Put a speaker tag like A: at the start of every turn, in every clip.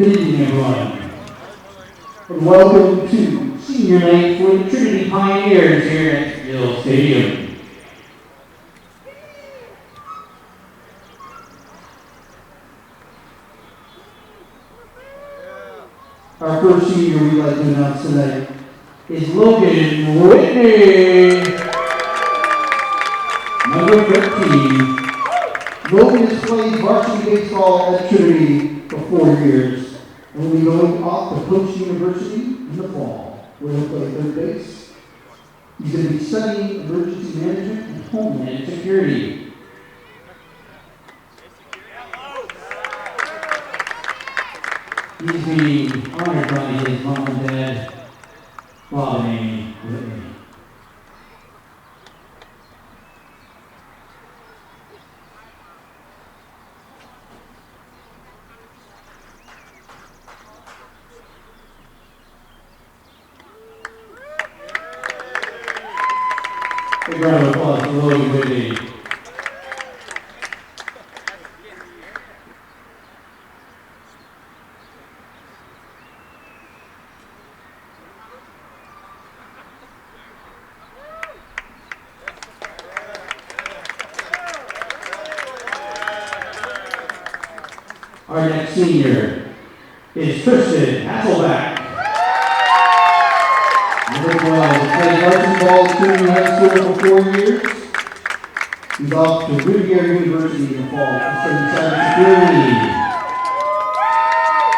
A: Good evening, everyone, and welcome to senior night for the Trinity Pioneers here at Gill Stadium. Our first senior we'd like to announce tonight is Logan Whitney, number 13. Logan has played varsity baseball at Trinity for 4 years and will be going off to Post University in the fall, where he'll play third base. He's going to be studying emergency management and homeland security. He's being honored by his mom and dad, Bob and Amy Whitney. A round of applause for Logan Whitney. Our next senior is Tristan Hasselback. Number 12, played varsity ball at Trinity High School for 4 years. He's off to Riviera University in the fall to study cybersecurity.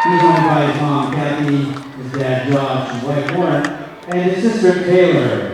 A: He's owned by his mom, Kathy, his dad, Josh, his wife, Warren, and his sister, Taylor.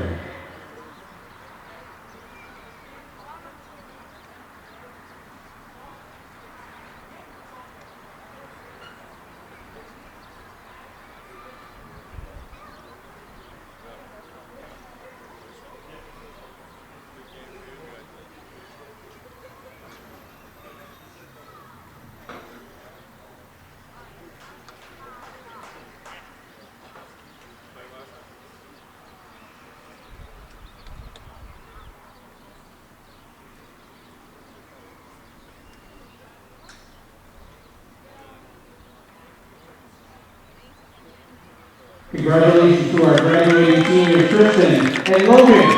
A: Congratulations to our graduating seniors, Tristan and Logan.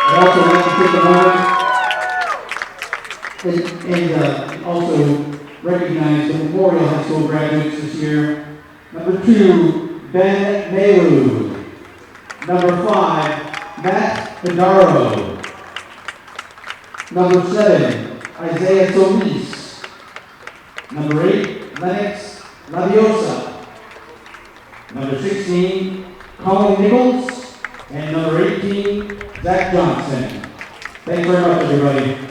A: I'd also like to take a moment and also recognize the Memorial High School graduates this year. Number 2, Ben Malu. Number 5, Matt Padaro. Number 7, Isaiah Solis. Number 8, Lennox Laviosa. Number 16, Colin Nichols, and number 18, Zach Johnson. Thanks very much, everybody.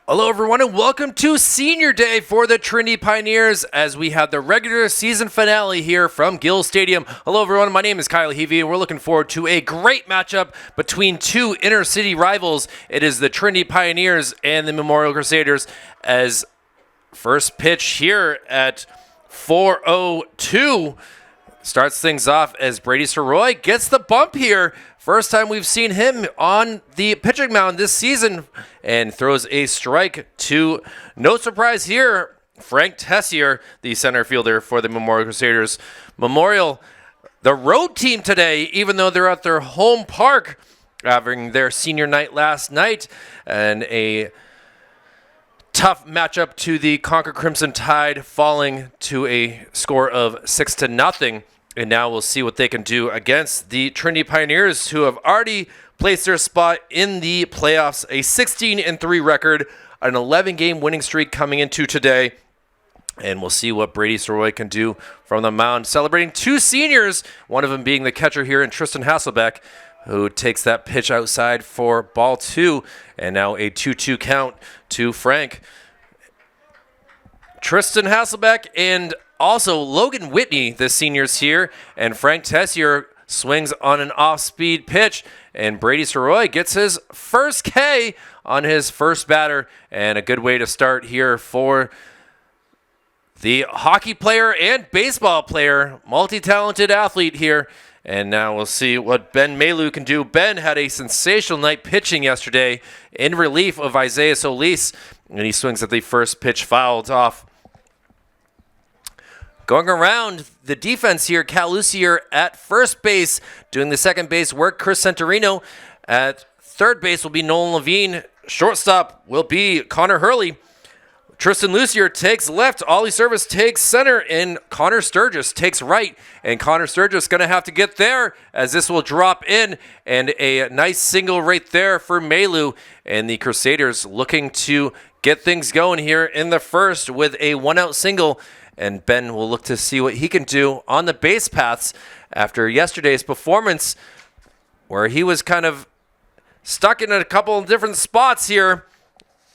B: Hello everyone and welcome to Senior Day for the Trinity Pioneers as we have the regular season finale here from Gill Stadium. Hello everyone, my name is Kyle Heavey and we're looking forward to a great matchup between two inner city rivals. It is the Trinity Pioneers and the Memorial Crusaders as first pitch here at 4:02 starts things off as Brady Soroy gets the bump here. First time we've seen him on the pitching mound this season and throws a strike to, no surprise here, Frank Tessier, the center fielder for the Memorial Crusaders. Memorial, the road team today, even though they're at their home park, having their senior night last night, and a tough matchup to the Concord Crimson Tide, falling to a score of 6-0. And now we'll see what they can do against the Trinity Pioneers, who have already placed their spot in the playoffs. A 16-3 record, an 11-game winning streak coming into today. And we'll see what Brady Soroy can do from the mound. Celebrating two seniors, one of them being the catcher here in Tristan Hasselbeck, who takes that pitch outside for ball 2. And now a 2-2 count to Frank. Tristan Hasselbeck and also Logan Whitney, the seniors here, and Frank Tessier swings on an off-speed pitch, and Brady Soroy gets his first K on his first batter, and a good way to start here for the hockey player and baseball player, multi-talented athlete here And now we'll see what Ben Maylou can do. Ben had a sensational night pitching yesterday in relief of Isaiah Solis, and he swings at the first pitch, fouled off. Going around the defense here, Cal Lucier at first base, doing the second base work. Chris Santorino at third base will be Nolan Levine. Shortstop will be Connor Hurley. Tristan Lucier takes left. Ollie Service takes center. And Connor Sturgis takes right. And Connor Sturgis going to have to get there as this will drop in. And a nice single right there for Maylou. And the Crusaders looking to get things going here in the first with a one-out single. And Ben will look to see what he can do on the base paths after yesterday's performance, where he was kind of stuck in a couple of different spots here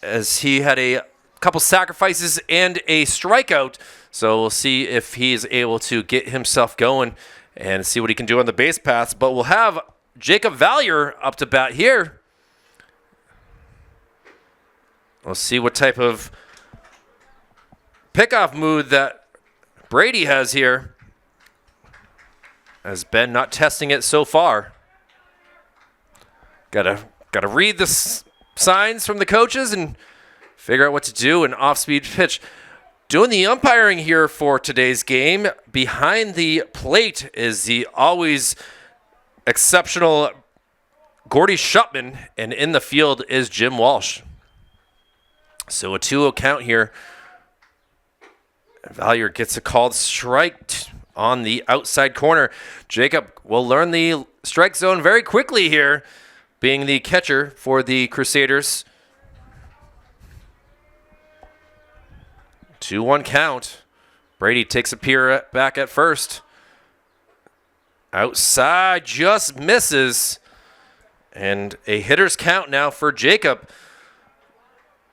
B: as he had a couple sacrifices and a strikeout. So we'll see if he's able to get himself going and see what he can do on the base paths. But we'll have Jacob Valier up to bat here. We'll see what type of pickoff mood that Brady has here, as Ben not testing it so far. Gotta read the signs from the coaches and figure out what to do. An off-speed pitch. Doing the umpiring here for today's game, behind the plate is the always exceptional Gordy Shupman, and in the field is Jim Walsh. So a 2-0 count here. Valier gets a called strike on the outside corner. Jacob will learn the strike zone very quickly here, being the catcher for the Crusaders. 2-1 count. Brady takes a peer back at first. Outside, just misses. And a hitter's count now for Jacob,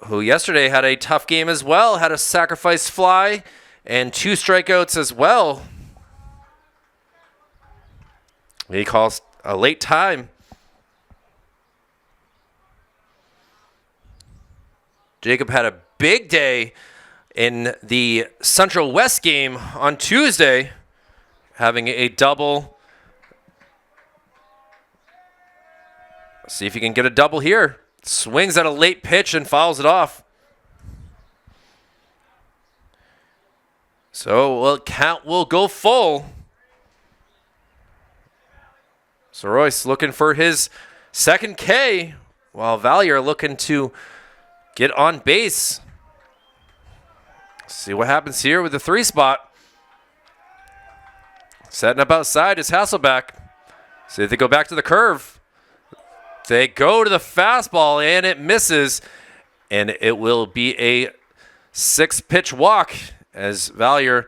B: who yesterday had a tough game as well. Had a sacrifice fly and 2 strikeouts as well. He calls a late time. Jacob had a big day in the Central West game on Tuesday, having a double. See if he can get a double here. Swings at a late pitch and fouls it off. So count will go full. So Royce looking for his second K, while Valier looking to get on base. See what happens here with the 3 spot. Setting up outside is Hasselbeck. See if they go back to the curve. They go to the fastball and it misses. And it will be a 6-pitch walk as Valier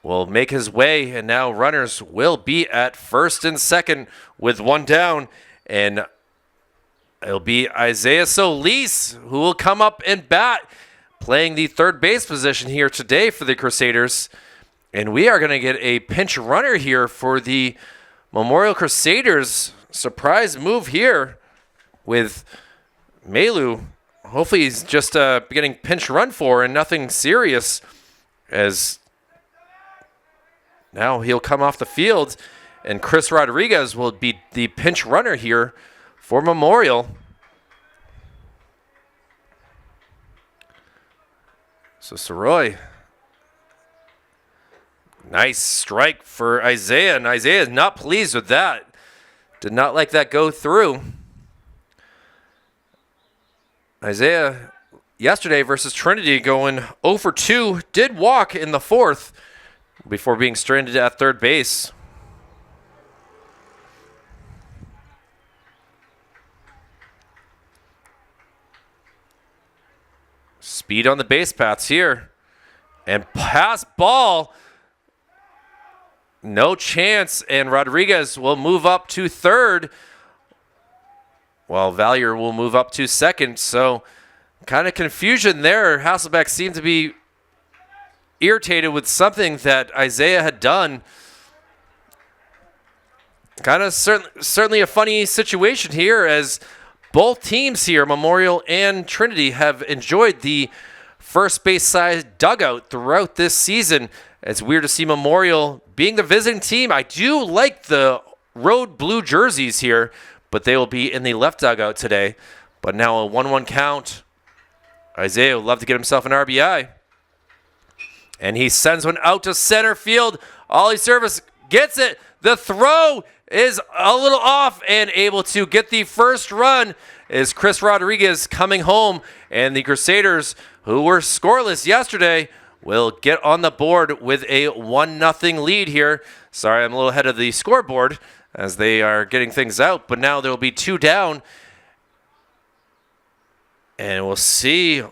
B: will make his way. And now runners will be at first and second with 1 down. And it'll be Isaiah Solis who will come up and bat, playing the third base position here today for the Crusaders. And we are going to get a pinch runner here for the Memorial Crusaders. Surprise move here with Maylou. Hopefully he's just getting pinch run for and nothing serious, as now he'll come off the field and Chris Rodriguez will be the pinch runner here for Memorial. So Soroy, nice strike for Isaiah, and Isaiah is not pleased with that. Did not like that go through. Isaiah yesterday versus Trinity going 0 for 2, did walk in the 4th before being stranded at third base. Speed on the base paths here. And pass ball. No chance. And Rodriguez will move up to third, while Valier will move up to second. So kind of confusion there. Hasselbeck seemed to be irritated with something that Isaiah had done. Kind of certainly a funny situation here, as both teams here, Memorial and Trinity, have enjoyed the first base side dugout throughout this season. It's weird to see Memorial being the visiting team. I do like the road blue jerseys here, but they will be in the left dugout today. But now a 1-1 count. Isaiah would love to get himself an RBI. And he sends one out to center field. Ollie Service gets it. The throw is a little off, and able to get the first run is Chris Rodriguez coming home. And the Crusaders, who were scoreless yesterday, will get on the board with a 1-0 lead here. Sorry, I'm a little ahead of the scoreboard as they are getting things out, but now there will be 2 down. And we'll see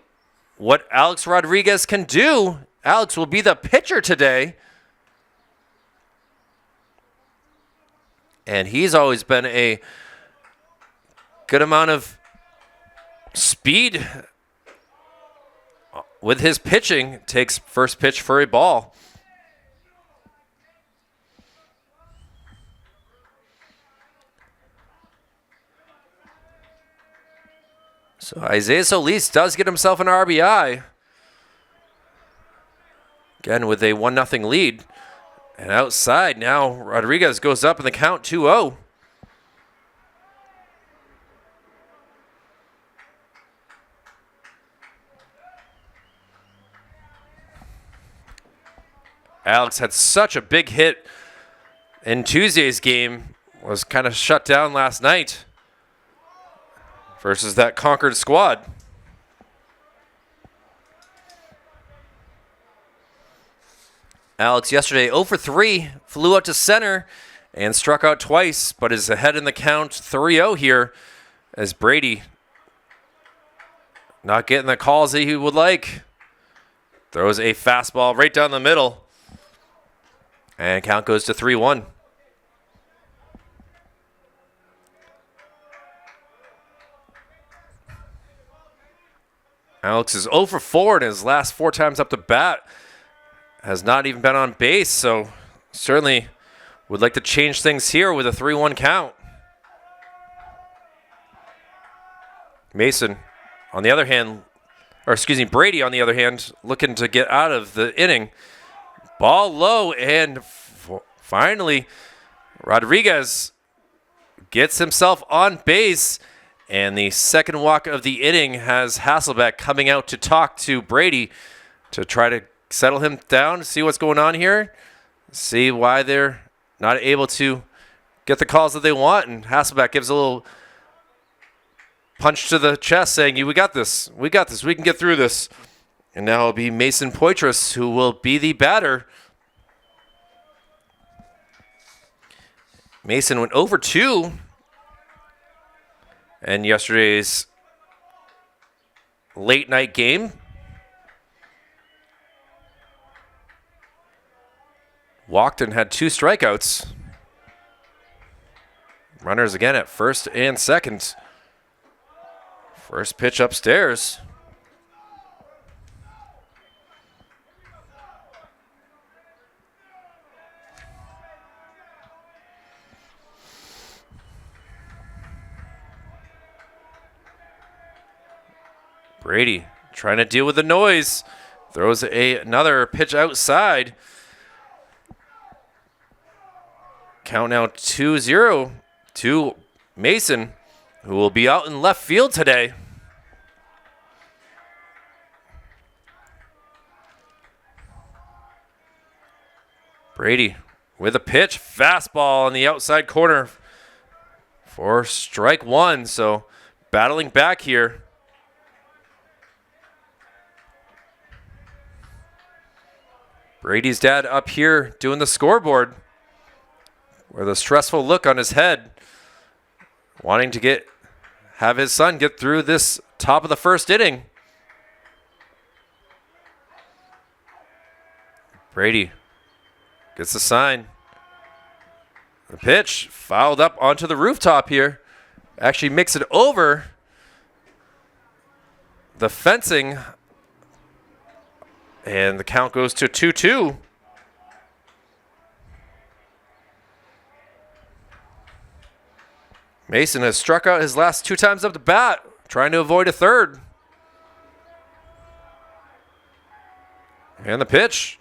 B: what Alex Rodriguez can do. Alex will be the pitcher today. And he's always been a good amount of speed with his pitching. Takes first pitch for a ball. So Isaiah Solis does get himself an RBI. Again with a 1-0 lead. And outside now, Rodriguez goes up in the count 2-0. Alex had such a big hit in Tuesday's game. Was kind of shut down last night versus that Concord squad. Alex yesterday 0 for 3, flew out to center and struck out twice, but is ahead in the count 3-0 here as Brady not getting the calls that he would like. Throws a fastball right down the middle, and count goes to 3-1. Alex is 0 for 4 in his last 4 times up to bat. Has not even been on base, so certainly would like to change things here with a 3-1 count. Mason, on the other hand, Brady, on the other hand, looking to get out of the inning. Ball low, and finally, Rodriguez gets himself on base. And the second walk of the inning has Hasselbeck coming out to talk to Brady to try to settle him down, see what's going on here, see why they're not able to get the calls that they want. And Hasselbeck gives a little punch to the chest saying, we got this, we can get through this. And now it'll be Mason Poitras who will be the batter. Mason went over 2 in yesterday's late night game. Walked and had 2 strikeouts. Runners again at first and second. First pitch upstairs. Brady trying to deal with the noise. Throws another pitch outside. Count now 2-0 to Mason, who will be out in left field today. Brady with a pitch, fastball on the outside corner for strike 1. So battling back here. Brady's dad up here doing the scoreboard with a stressful look on his head, wanting to have his son get through this top of the first inning. Brady gets the sign. The pitch fouled up onto the rooftop here. Actually makes it over the fencing. And the count goes to 2-2. Mason has struck out his last 2 times up the bat, trying to avoid a third. And the pitch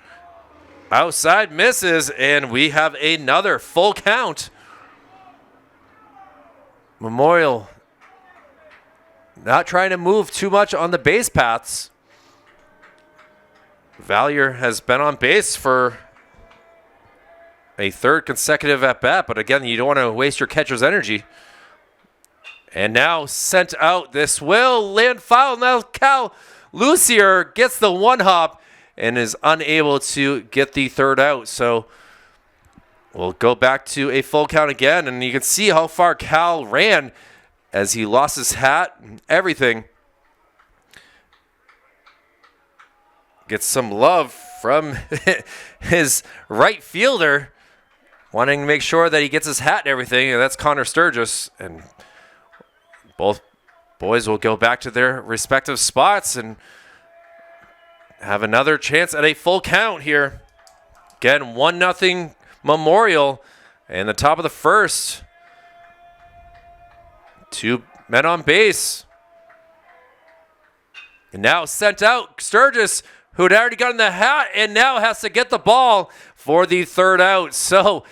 B: outside misses, and we have another full count. Memorial not trying to move too much on the base paths. Valier has been on base for a third consecutive at bat, but again, you don't want to waste your catcher's energy. And now sent out. This will land foul. Now Cal Lucier gets the one hop and is unable to get the third out. So we'll go back to a full count again, and you can see how far Cal ran as he lost his hat and everything. Gets some love from his right fielder, wanting to make sure that he gets his hat and everything, and that's Connor Sturgis. And both boys will go back to their respective spots and have another chance at a full count here. Again, 1-0 Memorial in the top of the first. 2 men on base. And now sent out Sturgis, who had already gotten the hat and now has to get the ball for the third out. So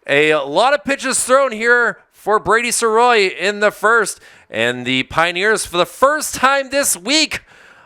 B: a lot of pitches thrown here for Brady Soroy in the first. And the Pioneers, for the first time this week,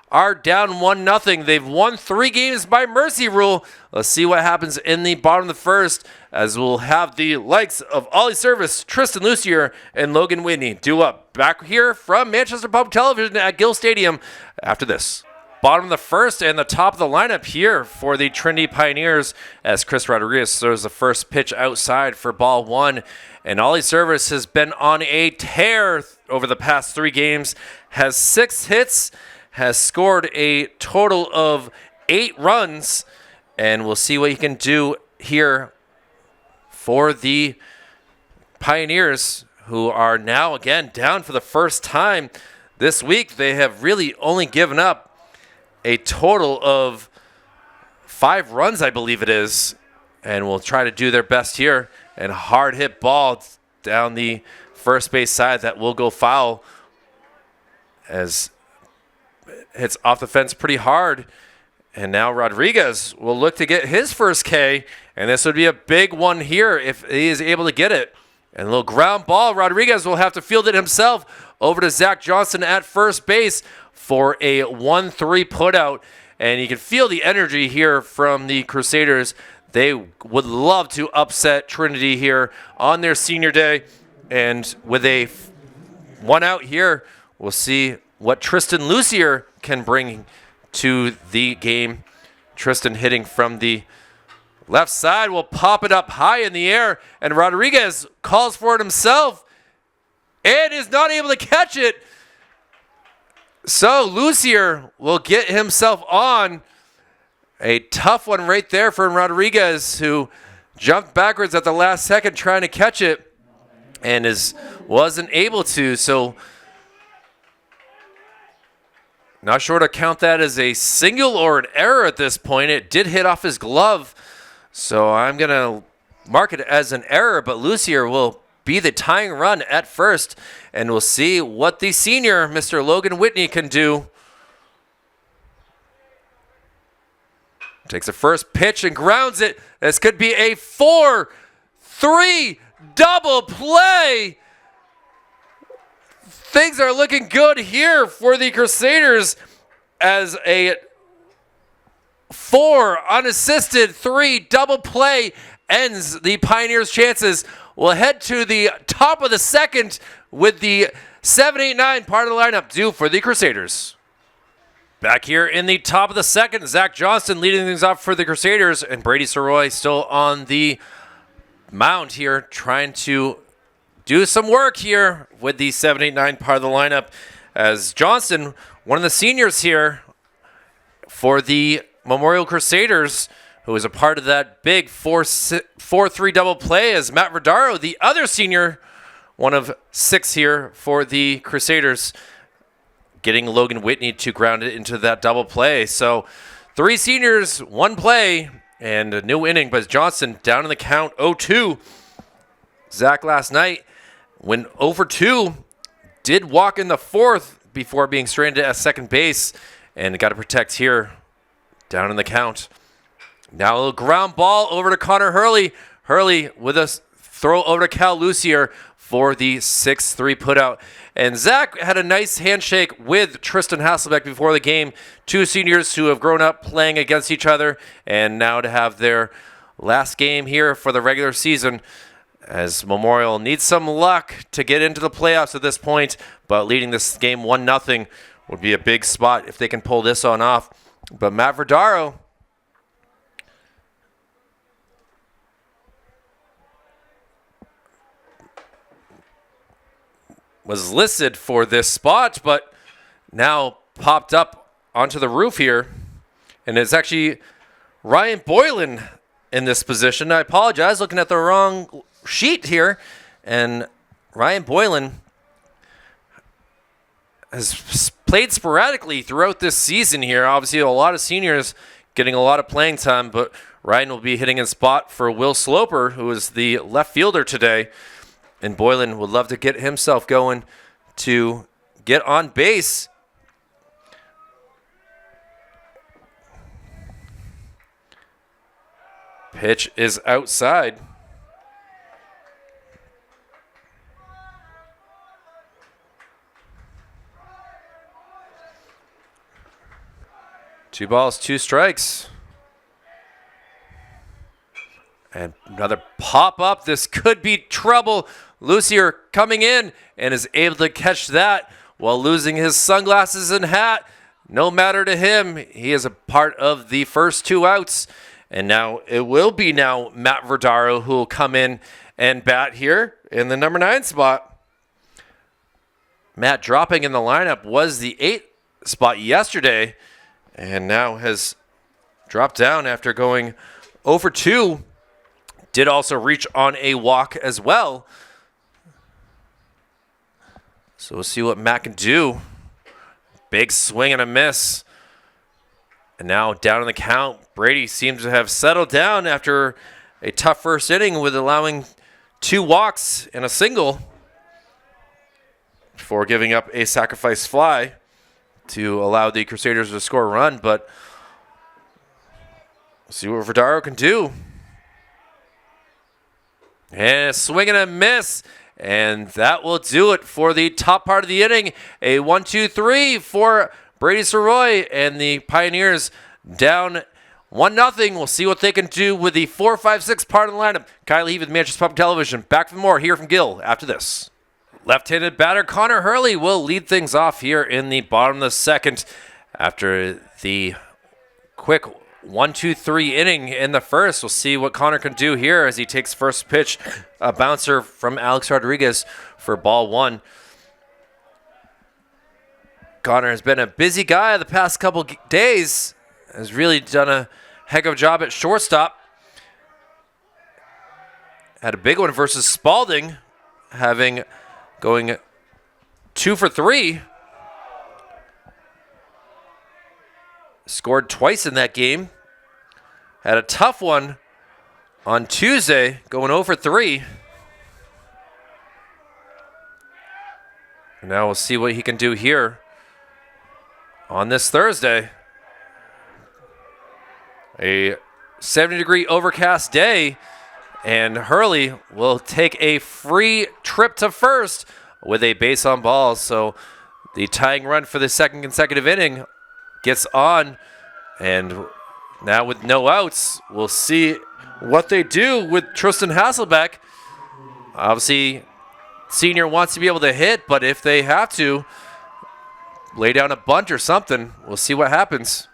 B: are down 1-0. They've won 3 games by mercy rule. Let's see what happens in the bottom of the first, as we'll have the likes of Ollie Service, Tristan Lucier, and Logan Whitney due up. Back here from Manchester Public Television at Gill Stadium after this. Bottom of the first and the top of the lineup here for the Trinity Pioneers, as Chris Rodriguez throws the first pitch outside for ball 1. And Ollie Service has been on a tear over the past 3 games, has 6 hits, has scored a total of 8 runs, and we'll see what he can do here for the Pioneers, who are now again down for the first time this week. They have really only given up a total of 5 runs, I believe it is, and will try to do their best here. And a hard hit ball down the first base side that will go foul, as hits off the fence pretty hard. And now Rodriguez will look to get his first K, and this would be a big one here if he is able to get it. And a little ground ball. Rodriguez will have to field it himself over to Zach Johnson at first base for a 1-3 putout. And you can feel the energy here from the Crusaders. They would love to upset Trinity here on their senior day. And with a 1 out here, we'll see what Tristan Lucier can bring to the game. Tristan hitting from the left side will pop it up high in the air, and Rodriguez calls for it himself and is not able to catch it. So Lucier will get himself on. A tough one right there for Rodriguez, who jumped backwards at the last second trying to catch it and wasn't able to. So not sure to count that as a single or an error at this point. It did hit off his glove, so I'm going to mark it as an error, but Lucier will be the tying run at first, and we'll see what the senior, Mr. Logan Whitney, can do. Takes the first pitch and grounds it. This could be a 4-3 double play. Things are looking good here for the Crusaders, as a 4 unassisted 3 double play ends the Pioneers' chances. We'll head to the top of the second with the 7-8-9 part of the lineup due for the Crusaders. Back here in the top of the second, Zach Johnston leading things off for the Crusaders, and Brady Soroy still on the mound here, trying to do some work here with the 7-8-9 part of the lineup, as Johnston, one of the seniors here for the Memorial Crusaders, who is a part of that big 4-3 double play, as Matt Verdaro, the other senior, one of 6 here for the Crusaders, getting Logan Whitney to ground it into that double play. So 3 seniors, 1 play, and a new inning, but Johnston down in the count 0-2. Zach last night went over 2, did walk in the 4th before being stranded at second base, and got to protect here down in the count. Now a little ground ball over to Connor Hurley. Hurley with a throw over to Cal Lucier for the 6-3 putout. And Zach had a nice handshake with Tristan Hasselbeck before the game. Two seniors who have grown up playing against each other, and now to have their last game here for the regular season, as Memorial needs some luck to get into the playoffs at this point, but leading this game 1-0 would be a big spot if they can pull this one off. But Matt Verdaro was listed for this spot, but now popped up onto the roof here, and it's actually Ryan Boylan in this position. I apologize, looking at the wrong sheet here, and Ryan Boylan has played sporadically throughout this season here. Obviously, a lot of seniors getting a lot of playing time, but Ryan will be hitting in spot for Will Sloper, who is the left fielder today, and Boylan would love to get himself going to get on base. Pitch is outside. Two balls, two strikes. And another pop up. This could be trouble. Lucier coming in and is able to catch that while losing his sunglasses and hat. No matter to him. He is a part of the first two outs. And now it will be Matt Verdaro who will come in and bat here in the number 9 spot. Matt dropping in the lineup was the 8th spot yesterday, and now has dropped down after going 0 for 2. Did also reach on a walk as well. So we'll see what Matt can do. Big swing and a miss. And now down in the count, Brady seems to have settled down after a tough first inning with allowing 2 walks and a single before giving up a sacrifice fly to allow the Crusaders to score a run. But we'll see what Verdaro can do. And a swing and a miss. And that will do it for the top part of the inning. A 1-2-3 for Brady Soroy and the Pioneers down 1-0. We'll see what they can do with the 4-5-6 part of the lineup. Kyle Heath with Manchester Public Television. Back for more here from Gill after this. Left-handed batter Connor Hurley will lead things off here in the bottom of the second after the quick 1-2-3 inning in the first. We'll see what Connor can do here as he takes first pitch, a bouncer from Alex Rodriguez for ball 1. Connor has been a busy guy the past couple days, has really done a heck of a job at shortstop. Had a big one versus Spalding, going 2 for 3. Scored twice in that game. Had a tough one on Tuesday, going 0 for 3. And now we'll see what he can do here on this Thursday. A 70-degree overcast day, and Hurley will take a free trip to first with a base on balls. So the tying run for the second consecutive inning gets on, and now with no outs, we'll see what they do with Tristan Hasselbeck. Obviously, senior wants to be able to hit, but if they have to lay down a bunt or something, we'll see what happens.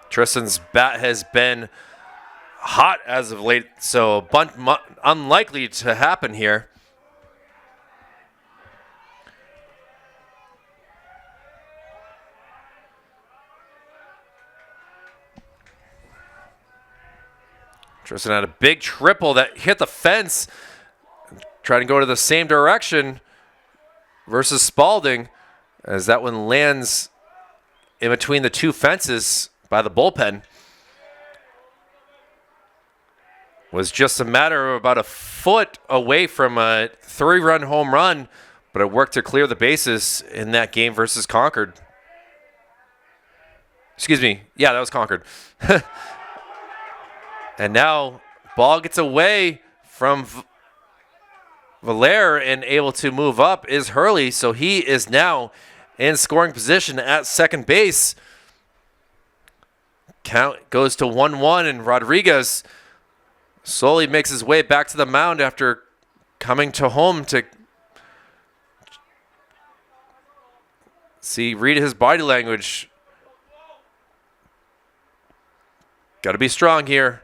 B: Tristan's bat has been hot as of late, so a bunt unlikely to happen here. Tristan had a big triple that hit the fence, trying to go to the same direction versus Spalding, as that one lands in between the two fences by the bullpen. Was just a matter of about a foot away from a 3-run home run, but it worked to clear the bases in that game versus Concord. Excuse me. Yeah, that was Concord. And now ball gets away from Valère, and able to move up is Hurley. So he is now in scoring position at second base. Count goes to 1-1, and Rodriguez slowly makes his way back to the mound after coming to home to read his body language. Got to be strong here,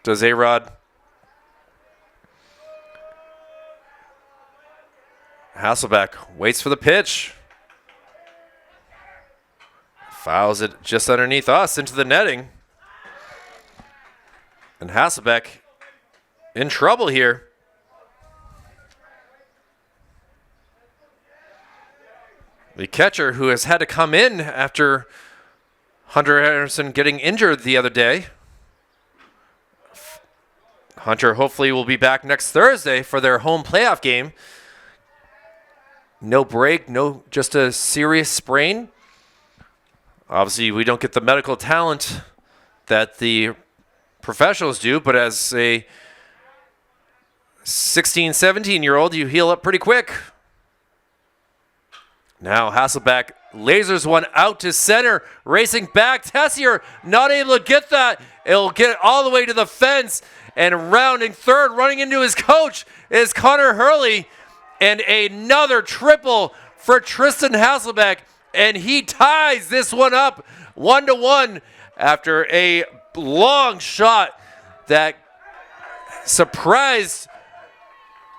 B: does A-Rod. Hasselbeck waits for the pitch. Fouls it just underneath us into the netting. And Hasselbeck in trouble here. The catcher, who has had to come in after Hunter Anderson getting injured the other day. Hunter hopefully will be back next Thursday for their home playoff game. No break, just a serious sprain. Obviously, we don't get the medical talent that the professionals do, but as a 16, 17-year-old, you heal up pretty quick. Now Hasselbeck lasers one out to center, racing back. Tessier not able to get that. It'll get all the way to the fence, and rounding third, running into his coach, is Connor Hurley. And another triple for Tristan Hasselbeck, and he ties this one up 1-1 after a long shot that surprised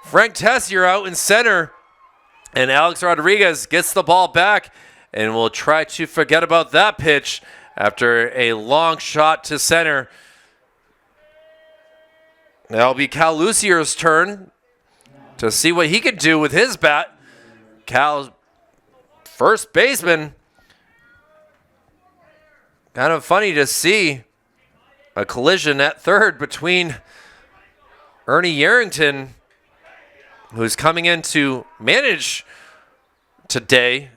B: Frank Tessier out in center. And Alex Rodriguez gets the ball back and will try to forget about that pitch after a long shot to center. Now it'll be Cal Lucier's turn to see what he can do with his bat. Cal's first baseman. Kind of funny to see a collision at third between Ernie Yarrington, who's coming in to manage today,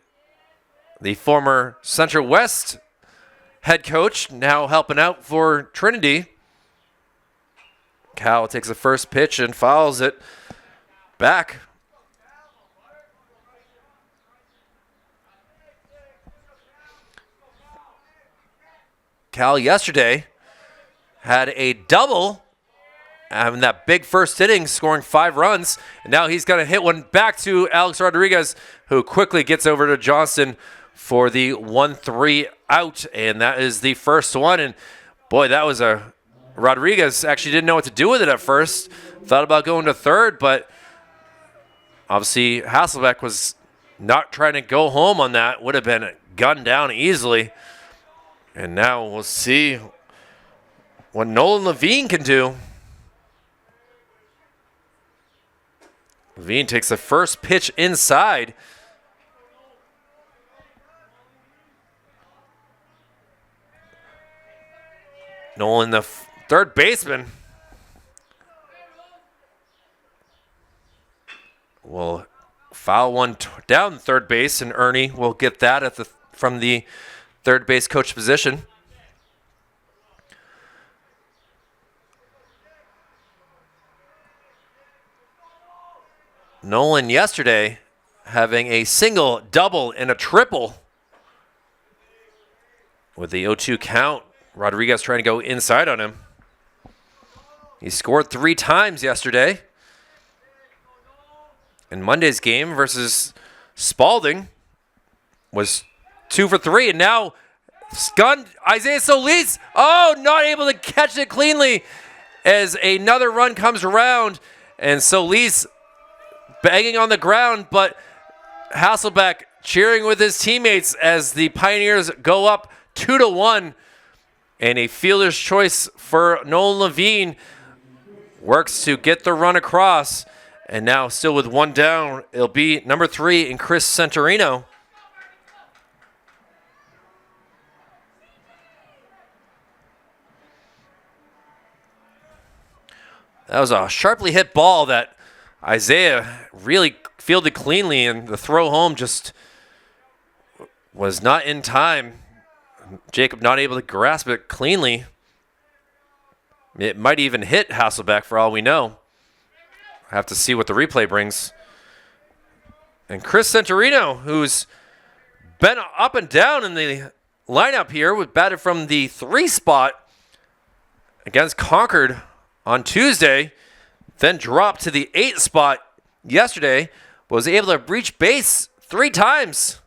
B: the former Central West head coach, now helping out for Trinity. Cal takes the first pitch and fouls it back. Cal yesterday had a double, having that big first inning, scoring 5 runs. And now he's going to hit one back to Alex Rodriguez, who quickly gets over to Johnston for the 1-3 out. And that is the first one. And boy, that was a... Rodriguez actually didn't know what to do with it at first. Thought about going to third, but obviously Hasselbeck was not trying to go home on that. Would have been gunned down easily. And now we'll see what Nolan Levine can do. Levine takes the first pitch inside. Nolan, the third baseman, will foul one down third base, and Ernie will get that from the third base coach position. Nolan yesterday having a single, double, and a triple. With the 0-2 count, Rodriguez trying to go inside on him. He scored 3 times yesterday. In Monday's game versus Spalding was 2 for 3, and now stunned Isaiah Solis. Oh, not able to catch it cleanly as another run comes around, and Solis banging on the ground, but Hasselbeck cheering with his teammates as the Pioneers go up 2-1. And a fielder's choice for Nolan Levine works to get the run across. And now still with 1 down, it'll be number 3 in Chris Centurino. That was a sharply hit ball that Isaiah really fielded cleanly, and the throw home just was not in time. Jacob not able to grasp it cleanly. It might even hit Hasselbeck for all we know. Have to see what the replay brings. And Chris Centurino, who's been up and down in the lineup here, was batted from the 3 spot against Concord on Tuesday, then dropped to the 8 spot yesterday, but was able to reach base 3 times.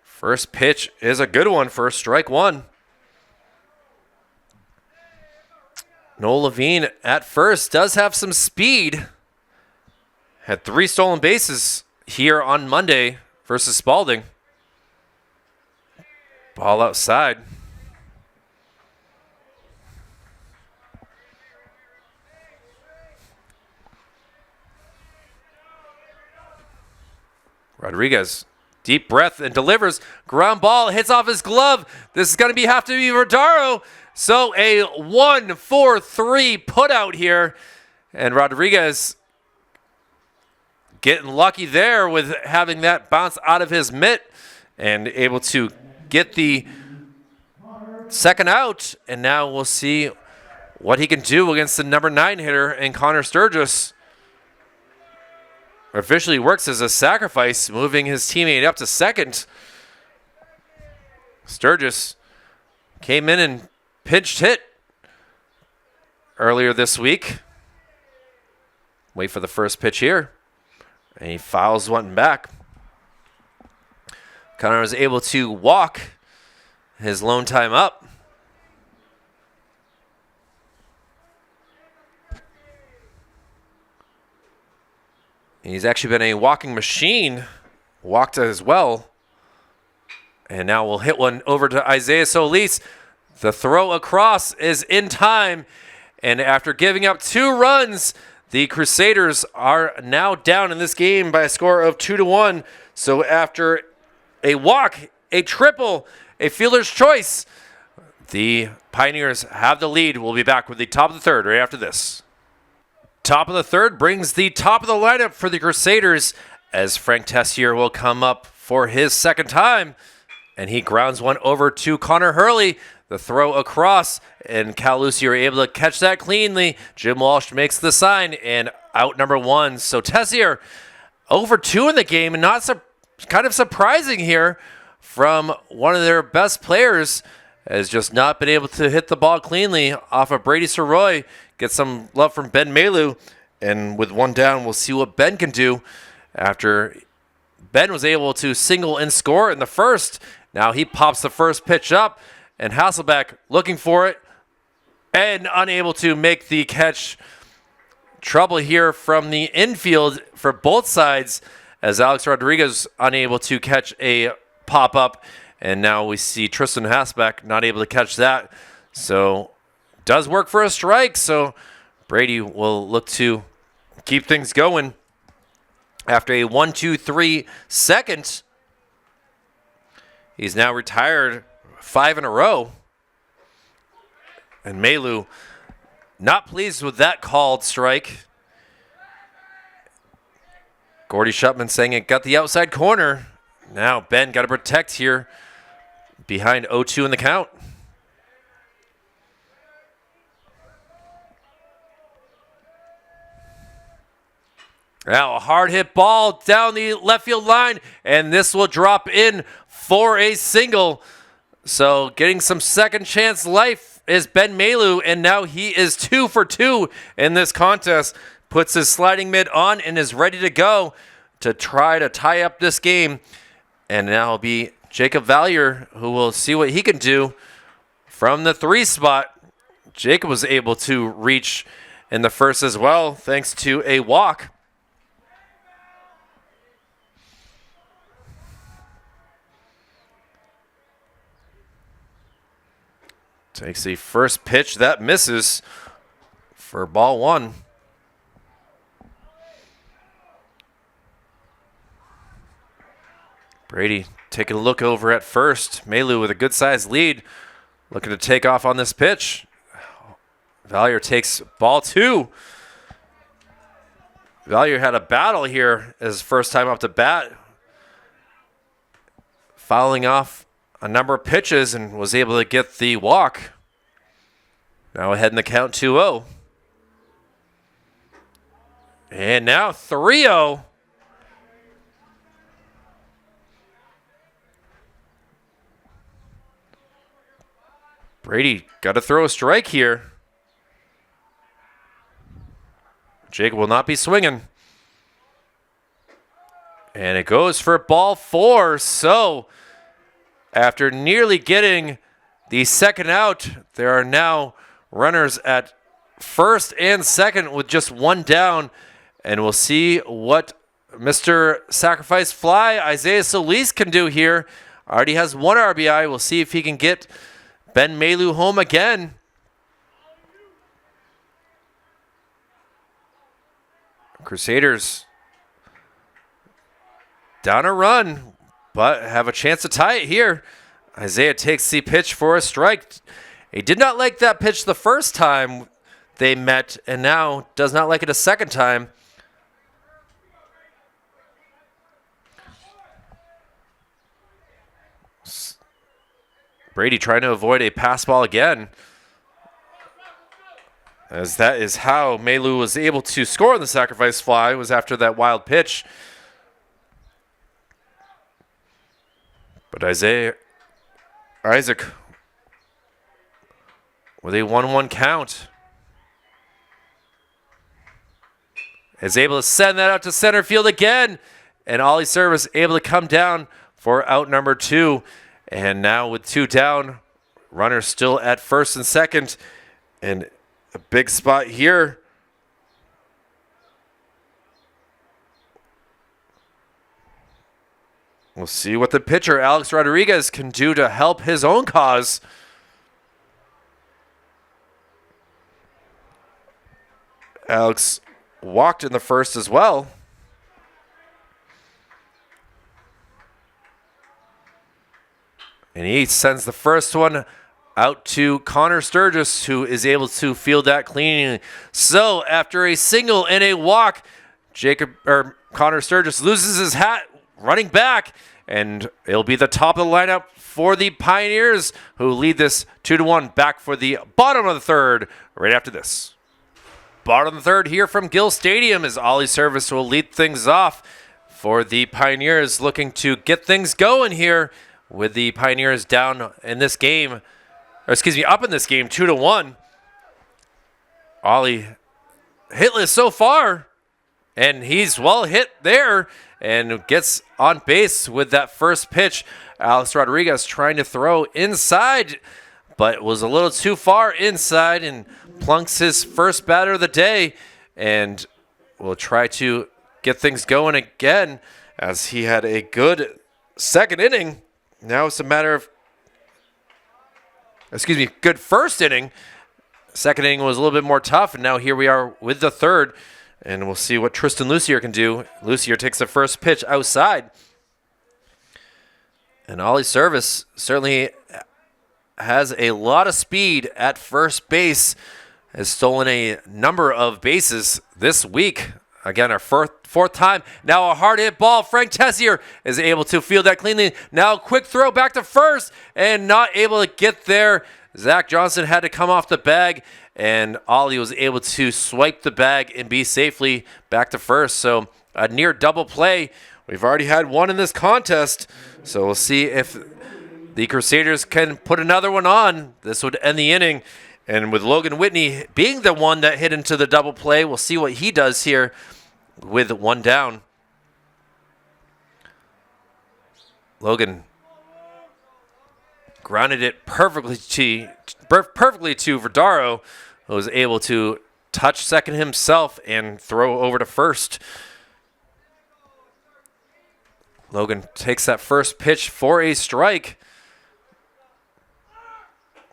B: First pitch is a good one for strike 1. Noel Levine at first does have some speed. Had 3 stolen bases here on Monday versus Spalding. Ball outside. Rodriguez, deep breath and delivers. Ground ball hits off his glove. This is going to have to be Rodaro. So a 1-4-3 put out here. And Rodriguez getting lucky there with having that bounce out of his mitt and able to get the second out. And now we'll see what he can do against the number 9 hitter and Connor Sturgis. Officially works as a sacrifice, moving his teammate up to second. Sturgis came in and pinched hit earlier this week. Wait for the first pitch here. And he fouls one back. Connor was able to walk his lone time up. He's actually been a walking machine, walked as well. And now we'll hit one over to Isaiah Solis. The throw across is in time. And after giving up 2 runs, the Crusaders are now down in this game by a score of 2-1. So after a walk, a triple, a fielder's choice, the Pioneers have the lead. We'll be back with the top of the third right after this. Top of the third brings the top of the lineup for the Crusaders as Frank Tessier will come up for his second time. And he grounds one over to Connor Hurley. The throw across, and Cal Lucy are able to catch that cleanly. Jim Walsh makes the sign, and out number 1. So Tessier over 2 in the game, and kind of surprising here from one of their best players, has just not been able to hit the ball cleanly off of Brady Soroy. Get some love from Ben Malu, and with 1 down, we'll see what Ben can do after Ben was able to single and score in the first. Now he pops the first pitch up, and Hasselbeck looking for it and unable to make the catch. Trouble here from the infield for both sides as Alex Rodriguez unable to catch a pop-up. And now we see Tristan Hasselbeck not able to catch that. So does work for a strike. So Brady will look to keep things going. After a 1-2-3 second, he's now retired 5 in a row. And Malu not pleased with that called strike. Gordy Shutman saying it got the outside corner. Now Ben got to protect here behind 0-2 in the count. Now a hard hit ball down the left field line, and this will drop in for a single. So getting some second chance life is Ben Malu, and now he is 2 for 2 in this contest. Puts his sliding mid on and is ready to go to try to tie up this game. And now it'll be Jacob Valier who will see what he can do from the 3 spot. Jacob was able to reach in the first as well thanks to a walk. Takes the first pitch that misses for ball 1. Brady taking a look over at first. Malu with a good sized lead. Looking to take off on this pitch. Valier takes ball 2. Vallier had a battle here his first time up to bat, fouling off a number of pitches and was able to get the walk. Now ahead in the count 2-0. And now 3-0. Brady got to throw a strike here. Jacob will not be swinging. And it goes for ball 4. So after nearly getting the second out, there are now runners at first and second with just one down. And we'll see what Mr. Sacrifice Fly, Isaiah Solis, can do here. Already has one RBI. We'll see if he can get Ben Malu home again. Crusaders down a run, but have a chance to tie it here. Isaiah takes the pitch for a strike. He did not like that pitch the first time they met, and now does not like it a second time. Brady trying to avoid a pass ball again, as that is how Malu was able to score on the sacrifice fly, was after that wild pitch. But Isaac, with a 1-1 count, is able to send that out to center field again. And Ollie Service able to come down for out number 2. And now with 2 down, runners still at first and second. And a big spot here. We'll see what the pitcher, Alex Rodriguez, can do to help his own cause. Alex walked in the first as well. And he sends the first one out to Connor Sturgis, who is able to field that cleanly. So after a single and a walk, Connor Sturgis loses his hat running back, and it'll be the top of the lineup for the Pioneers, who lead this 2-1 back for the bottom of the third right after this. Bottom of the third here from Gill Stadium, as Ollie Service will lead things off for the Pioneers, looking to get things going here with the Pioneers down in this game, up in this game 2-1. Ollie hitless so far, and he's well hit there and gets on base with that first pitch. Alex Rodriguez trying to throw inside, but was a little too far inside and plunks his first batter of the day, and will try to get things going again, as he had a good second inning. Now it's a matter of, good first inning. Second inning was a little bit more tough, and now here we are with the third, and we'll see what Tristan Lucier can do. Lucier takes the first pitch outside. And Ollie Service certainly has a lot of speed at first base, has stolen a number of bases this week. Again, our fourth time. Now a hard hit ball. Frank Tessier is able to field that cleanly. Now quick throw back to first, and not able to get there. Zach Johnson had to come off the bag, and Ollie was able to swipe the bag and be safely back to first. So a near double play. We've already had one in this contest, so we'll see if the Crusaders can put another one on. This would end the inning. And with Logan Whitney being the one that hit into the double play, we'll see what he does here with one down. Logan grounded it perfectly to Verdaro, who was able to touch second himself and throw over to first. Logan takes that first pitch for a strike.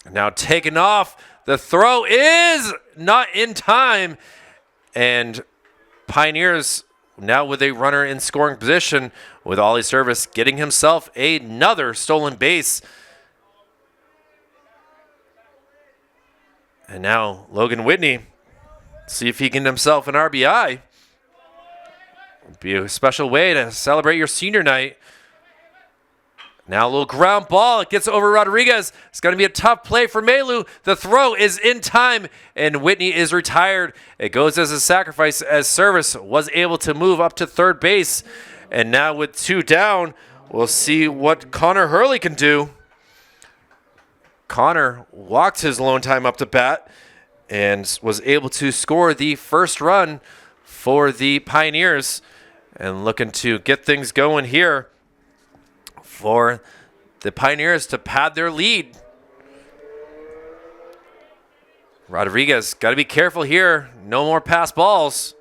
B: Now taken off. The throw is not in time. And Pioneers now with a runner in scoring position, with Ollie Service getting himself another stolen base. And now Logan Whitney, see if he can himself an RBI. Be a special way to celebrate your senior night. Now a little ground ball. It gets over Rodriguez. It's going to be a tough play for Melu. The throw is in time, and Whitney is retired. It goes as a sacrifice as Service was able to move up to third base. And now with 2 down, we'll see what Connor Hurley can do. Connor walked his lone time up to bat and was able to score the first run for the Pioneers, and looking to get things going here for the Pioneers to pad their lead. Rodriguez, got to be careful here. No more pass balls.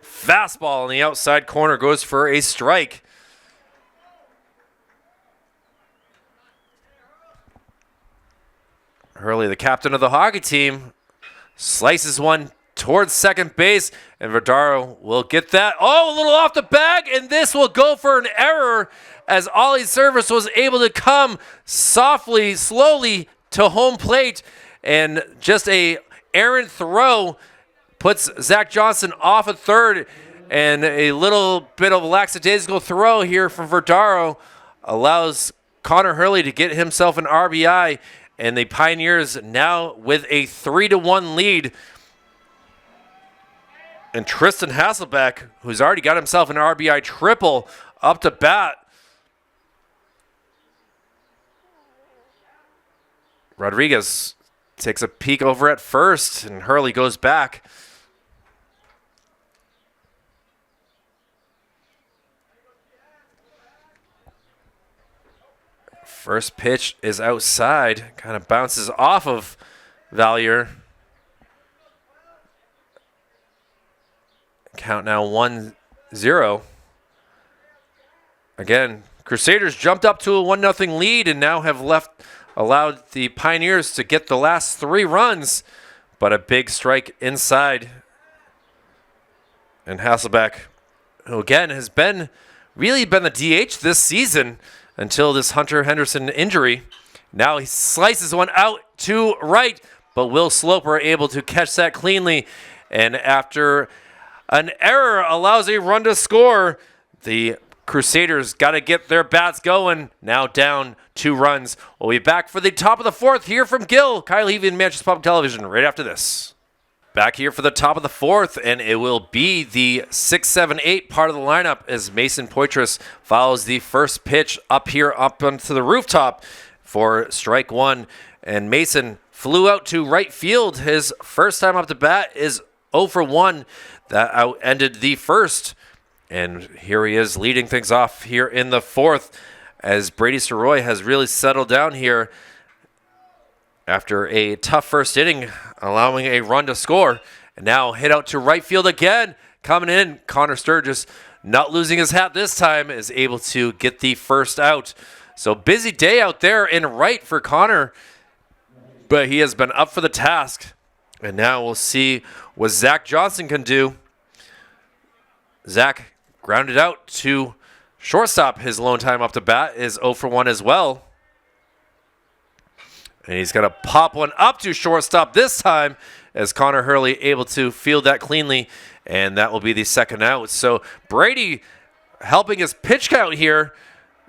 B: Fastball in the outside corner goes for a strike. Hurley, the captain of the hockey team, slices one towards second base, and Verdaro will get that. Oh, a little off the bag, and this will go for an error as Ollie Service was able to come softly, slowly to home plate, and just a errant throw puts Zach Johnson off at third, and a little bit of a lackadaisical throw here from Verdaro allows Connor Hurley to get himself an RBI, and the Pioneers now with a 3-1 lead. And Tristan Hasselbeck, who's already got himself an RBI triple, up to bat. Rodriguez takes a peek over at first, and Hurley goes back. First pitch is outside, kind of bounces off of Valier. Count now 1-0. Again, Crusaders jumped up to a 1-0 lead and now have allowed the Pioneers to get the last 3 runs, but a big strike inside. And Hasselbeck, who again has really been the DH this season until this Hunter Henderson injury. Now he slices one out to right, but Will Sloper able to catch that cleanly. And after an error allows a run to score, the Crusaders got to get their bats going. Now down 2 runs. We'll be back for the top of the 4th here from Gill. Kyle Levy and Manchester Public Television right after this. Back here for the top of the 4th, and it will be the 6, 7, 8 part of the lineup as Mason Poitras follows the first pitch up here up onto the rooftop for strike 1. And Mason flew out to right field. His first time up to bat is 0 for 1. That ended the first. And here he is leading things off here in the 4th as Brady Soroy has really settled down here after a tough first inning, allowing a run to score. And now hit out to right field again. Coming in, Connor Sturgis, not losing his hat this time, is able to get the first out. So busy day out there in right for Connor, but he has been up for the task. And now we'll see what Zach Johnson can do. Zach grounded out to shortstop. His lone time up to bat is 0 for 1 as well. And he's going to pop one up to shortstop this time as Connor Hurley able to field that cleanly. And that will be the second out. So Brady helping his pitch count here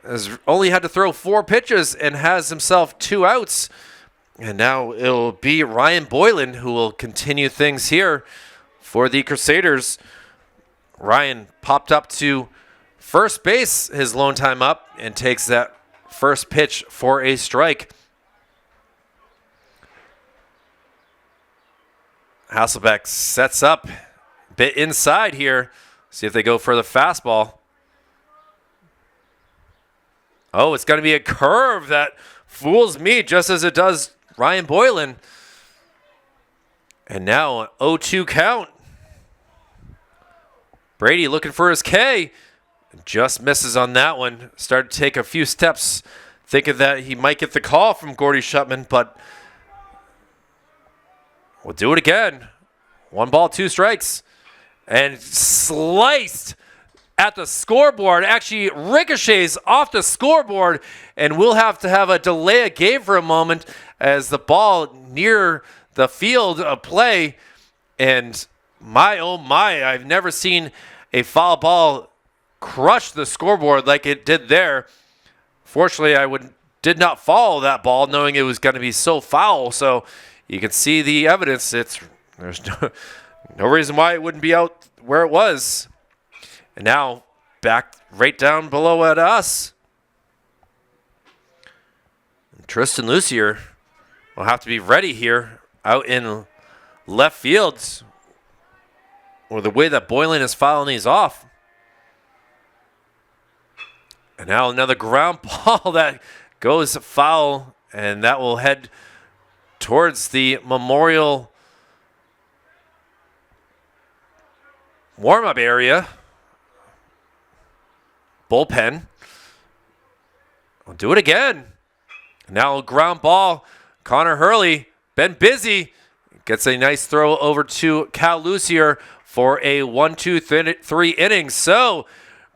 B: has only had to throw 4 pitches and has himself 2 outs. And now it'll be Ryan Boylan who will continue things here for the Crusaders. Ryan popped up to first base, his lone time up, and takes that first pitch for a strike. Hasselbeck sets up a bit inside here. See if they go for the fastball. Oh, it's going to be a curve that fools me just as it does Ryan Boylan. And now an 0-2 count. Brady looking for his K. Just misses on that one. Started to take a few steps thinking that he might get the call from Gordy Shutman, but we'll do it again. 1 ball, 2 strikes. And sliced at the scoreboard. Actually ricochets off the scoreboard, and we'll have to have a delay of game for a moment as the ball near the field of play, and My, oh my, I've never seen a foul ball crush the scoreboard like it did there. Fortunately, did not follow that ball knowing it was going to be so foul. So you can see the evidence. There's no reason why it wouldn't be out where it was. And now back right down below at us. Tristan Lucier will have to be ready here out in left field, or the way that Boylan is fouling these off. And now another ground ball that goes foul, and that will head towards the Memorial warm-up area. Bullpen. We'll do it again. Now a ground ball. Connor Hurley, been busy. Gets a nice throw over to Cal Lucier for a 1-2-3 innings. So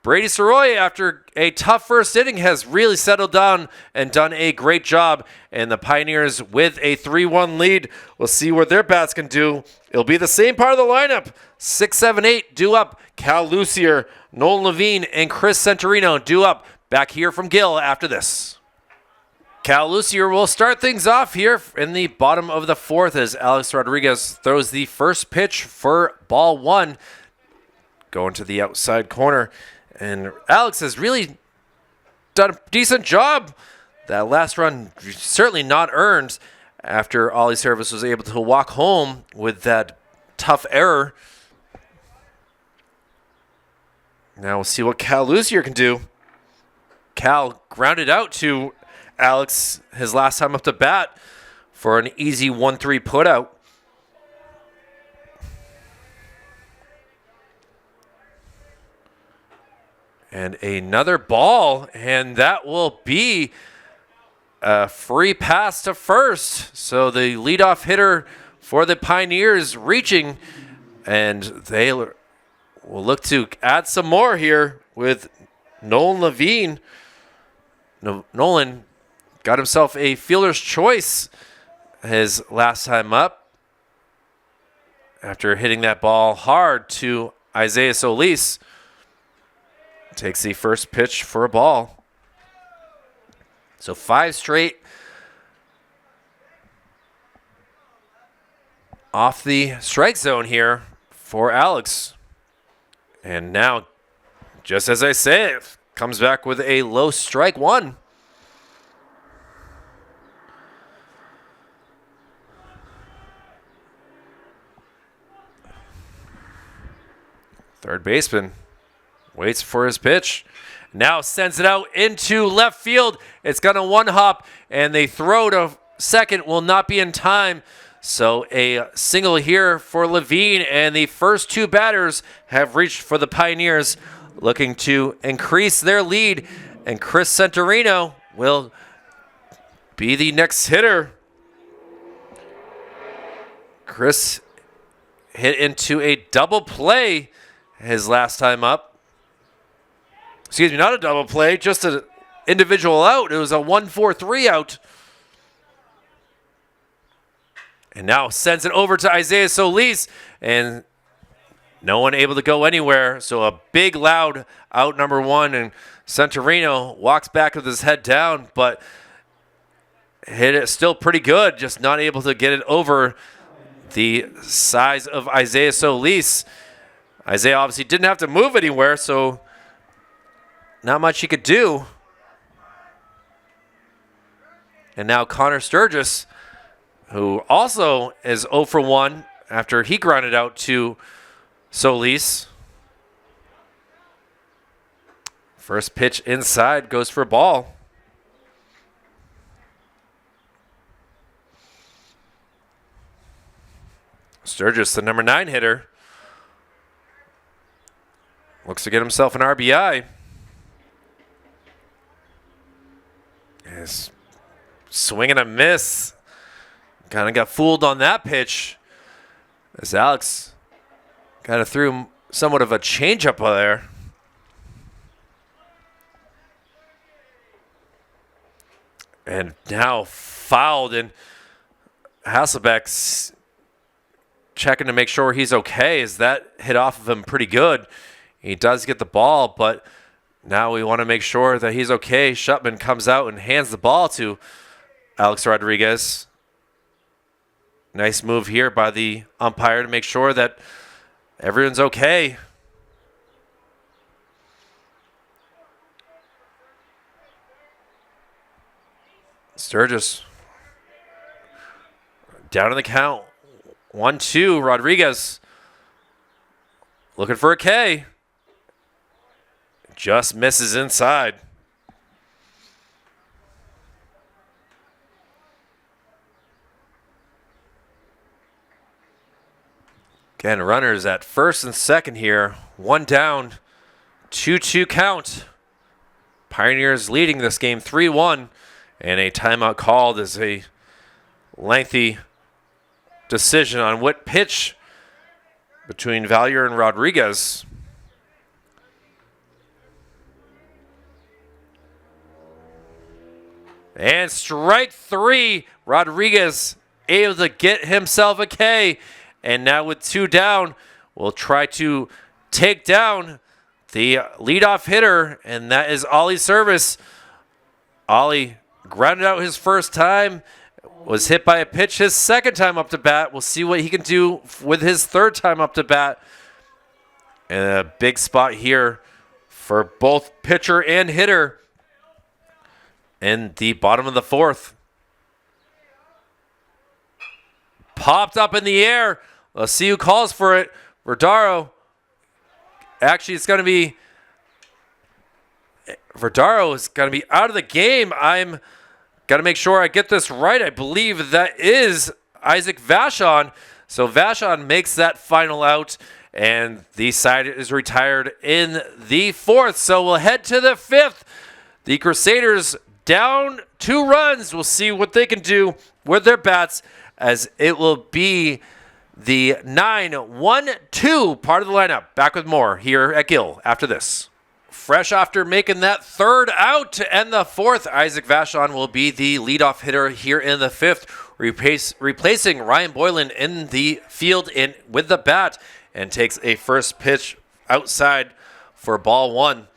B: Brady Soroy, after a tough first inning, has really settled down and done a great job. And the Pioneers with a 3-1 lead. We'll see what their bats can do. It'll be the same part of the lineup. 6, 7, 8 due up. Cal Lucier, Nolan Levine, and Chris Centurino due up. Back here from Gill after this. Cal Lucier will start things off here in the bottom of the fourth as Alex Rodriguez throws the first pitch for ball one. Going to the outside corner. And Alex has really done a decent job. That last run certainly not earned after Ollie Service was able to walk home with that tough error. Now we'll see what Cal Lucier can do. Cal grounded out to Alex his last time up to bat for an easy 1-3 putout. And another ball, and that will be a free pass to first. So the leadoff hitter for the Pioneers reaching, and they will look to add some more here with Nolan Levine. Nolan got himself a fielder's choice his last time up after hitting that ball hard to Isaiah Solis. Takes the first pitch for a ball. So 5 straight off the strike zone here for Alex. And now, just as I say, it comes back with a low strike one. Third baseman waits for his pitch. Now sends it out into left field. It's going to one hop, and the throw to second will not be in time. So a single here for Levine, and the first two batters have reached for the Pioneers, looking to increase their lead. And Chris Centurino will be the next hitter. Chris hit into a double play his last time up. Excuse me, not a double play, just an individual out. It was a 1-4-3 out. And now sends it over to Isaiah Solis, and no one able to go anywhere. So a big, loud out number one, and Centurino walks back with his head down, but hit it still pretty good, just not able to get it over the size of Isaiah Solis. Isaiah obviously didn't have to move anywhere, so not much he could do. And now Connor Sturgis, who also is 0 for 1 after he grounded out to Solis. First pitch inside goes for a ball. Sturgis, the number 9 hitter, looks to get himself an RBI. Yes. Swing and a miss. Kind of got fooled on that pitch as Alex kind of threw somewhat of a changeup there. And now fouled, and Hasselbeck checking to make sure he's okay, as that hit off of him pretty good. He does get the ball, but now we want to make sure that he's okay. Shutman comes out and hands the ball to Alex Rodriguez. Nice move here by the umpire to make sure that everyone's okay. Sturgis down in the count. 1-2, Rodriguez looking for a K. Just misses inside. Again, runners at first and second here. One down, 2-2 count. Pioneers leading this game 3-1. And a timeout called as a lengthy decision on what pitch between Valier and Rodriguez. And strike three, Rodriguez able to get himself a K. And now with two down, we'll try to take down the leadoff hitter, and that is Ollie Service. Ollie grounded out his first time, was hit by a pitch his second time up to bat. We'll see what he can do with his third time up to bat. And a big spot here for both pitcher and hitter in the bottom of the fourth. Popped up in the air. Let's see who calls for it. Verdaro. Actually, it's going to be Verdaro is going to be out of the game. I'm got to make sure I get this right. I believe that is Isaac Vachon. So Vachon makes that final out, and the side is retired in the fourth. So we'll head to the fifth. The Crusaders down 2 runs. We'll see what they can do with their bats, as it will be the 9-1-2 part of the lineup. Back with more here at Gill after this. Fresh after making that third out to end the fourth, Isaac Vachon will be the leadoff hitter here in the fifth, replacing Ryan Boylan in the field with the bat, and takes a first pitch outside for ball one.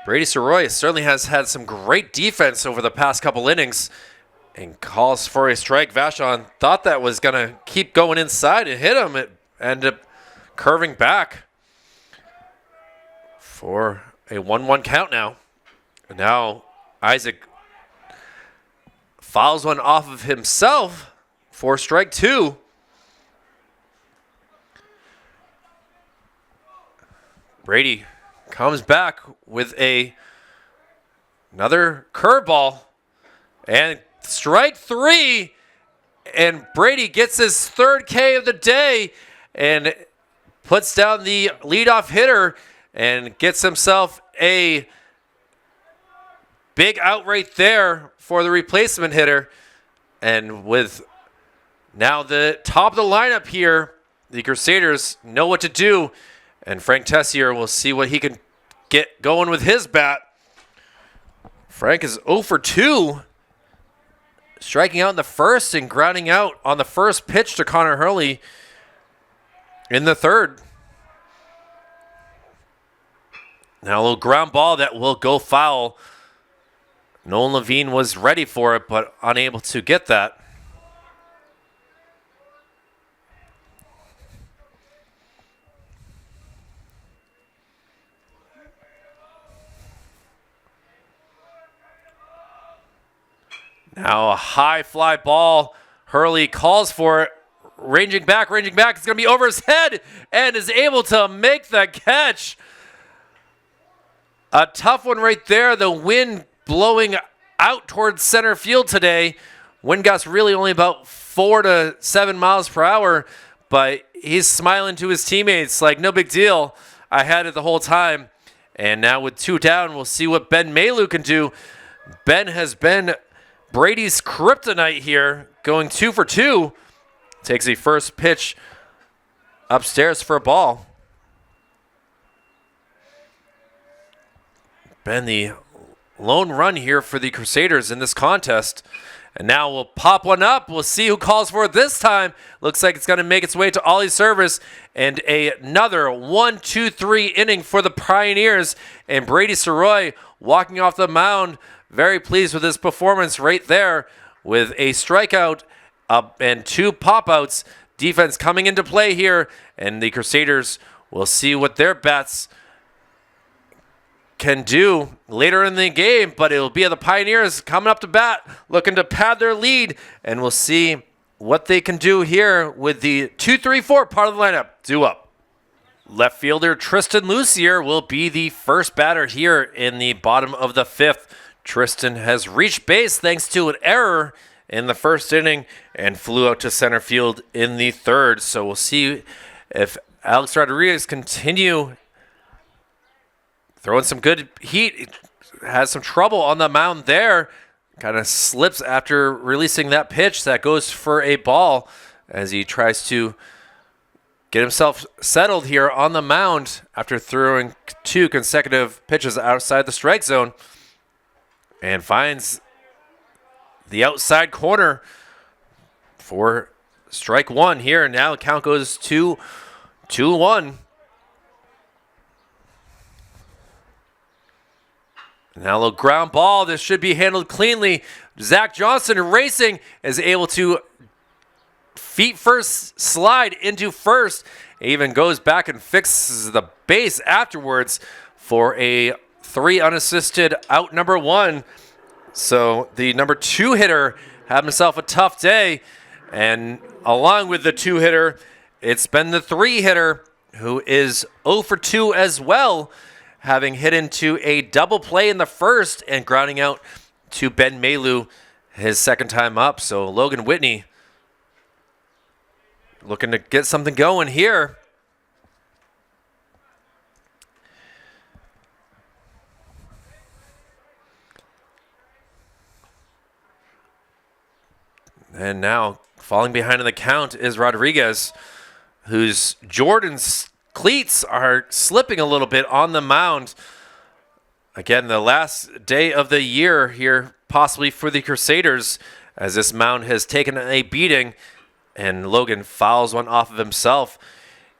B: Brady Soroy certainly has had some great defense over the past couple innings, and calls for a strike. Vachon thought that was going to keep going inside and hit him. It ended up curving back for a 1-1 count now. And now Isaac fouls one off of himself for strike 2. Brady comes back with another curveball, and strike 3, and Brady gets his third K of the day and puts down the leadoff hitter and gets himself a big out right there for the replacement hitter. And with now the top of the lineup here, the Crusaders know what to do, and Frank Tessier will see what he can get going with his bat. Frank is 0 for 2. Striking out in the first and grounding out on the first pitch to Connor Hurley in the third. Now a little ground ball that will go foul. Nolan Levine was ready for it, but unable to get that. Now a high fly ball. Hurley calls for it. Ranging back. It's going to be over his head, and is able to make the catch. A tough one right there. The wind blowing out towards center field today. Wind gusts really only about 4 to 7 miles per hour, but he's smiling to his teammates like, no big deal. I had it the whole time. And now with 2 down, we'll see what Ben Maylou can do. Ben has been Brady's kryptonite here, going 2 for 2. Takes a first pitch upstairs for a ball. Ben, the lone run here for the Crusaders in this contest. And now we'll pop one up. We'll see who calls for it this time. Looks like it's going to make its way to Ollie's service. And another 1-2-3 inning for the Pioneers. And Brady Soroy walking off the mound. Very pleased with his performance right there with a strikeout and 2 pop-outs. Defense coming into play here. And the Crusaders will see what their bats can do later in the game, but it'll be the Pioneers coming up to bat, looking to pad their lead, and we'll see what they can do here with the 2-3-4 part of the lineup. Due up. Left fielder Tristan Lucier will be the first batter here in the bottom of the 5th. Tristan has reached base thanks to an error in the first inning and flew out to center field in the 3rd. So we'll see if Alex Rodriguez continue throwing some good heat. Has some trouble on the mound there. Kind of slips after releasing that pitch that goes for a ball as he tries to get himself settled here on the mound after throwing 2 consecutive pitches outside the strike zone. And finds the outside corner for strike 1 here. Now the count goes to 2-1. Now a little ground ball. This should be handled cleanly. Zach Johnson racing is able to feet first slide into first. Even goes back and fixes the base afterwards for a 3 unassisted out number 1. So the number 2 hitter had himself a tough day. And along with the 2 hitter, it's been the 3 hitter who is 0 for 2 as well, having hit into a double play in the first and grounding out to Ben Maylou his second time up. So Logan Whitney looking to get something going here. And now falling behind in the count is Rodriguez, whose Jordan's cleats are slipping a little bit on the mound. Again, the last day of the year here, possibly for the Crusaders, as this mound has taken a beating, and Logan fouls one off of himself.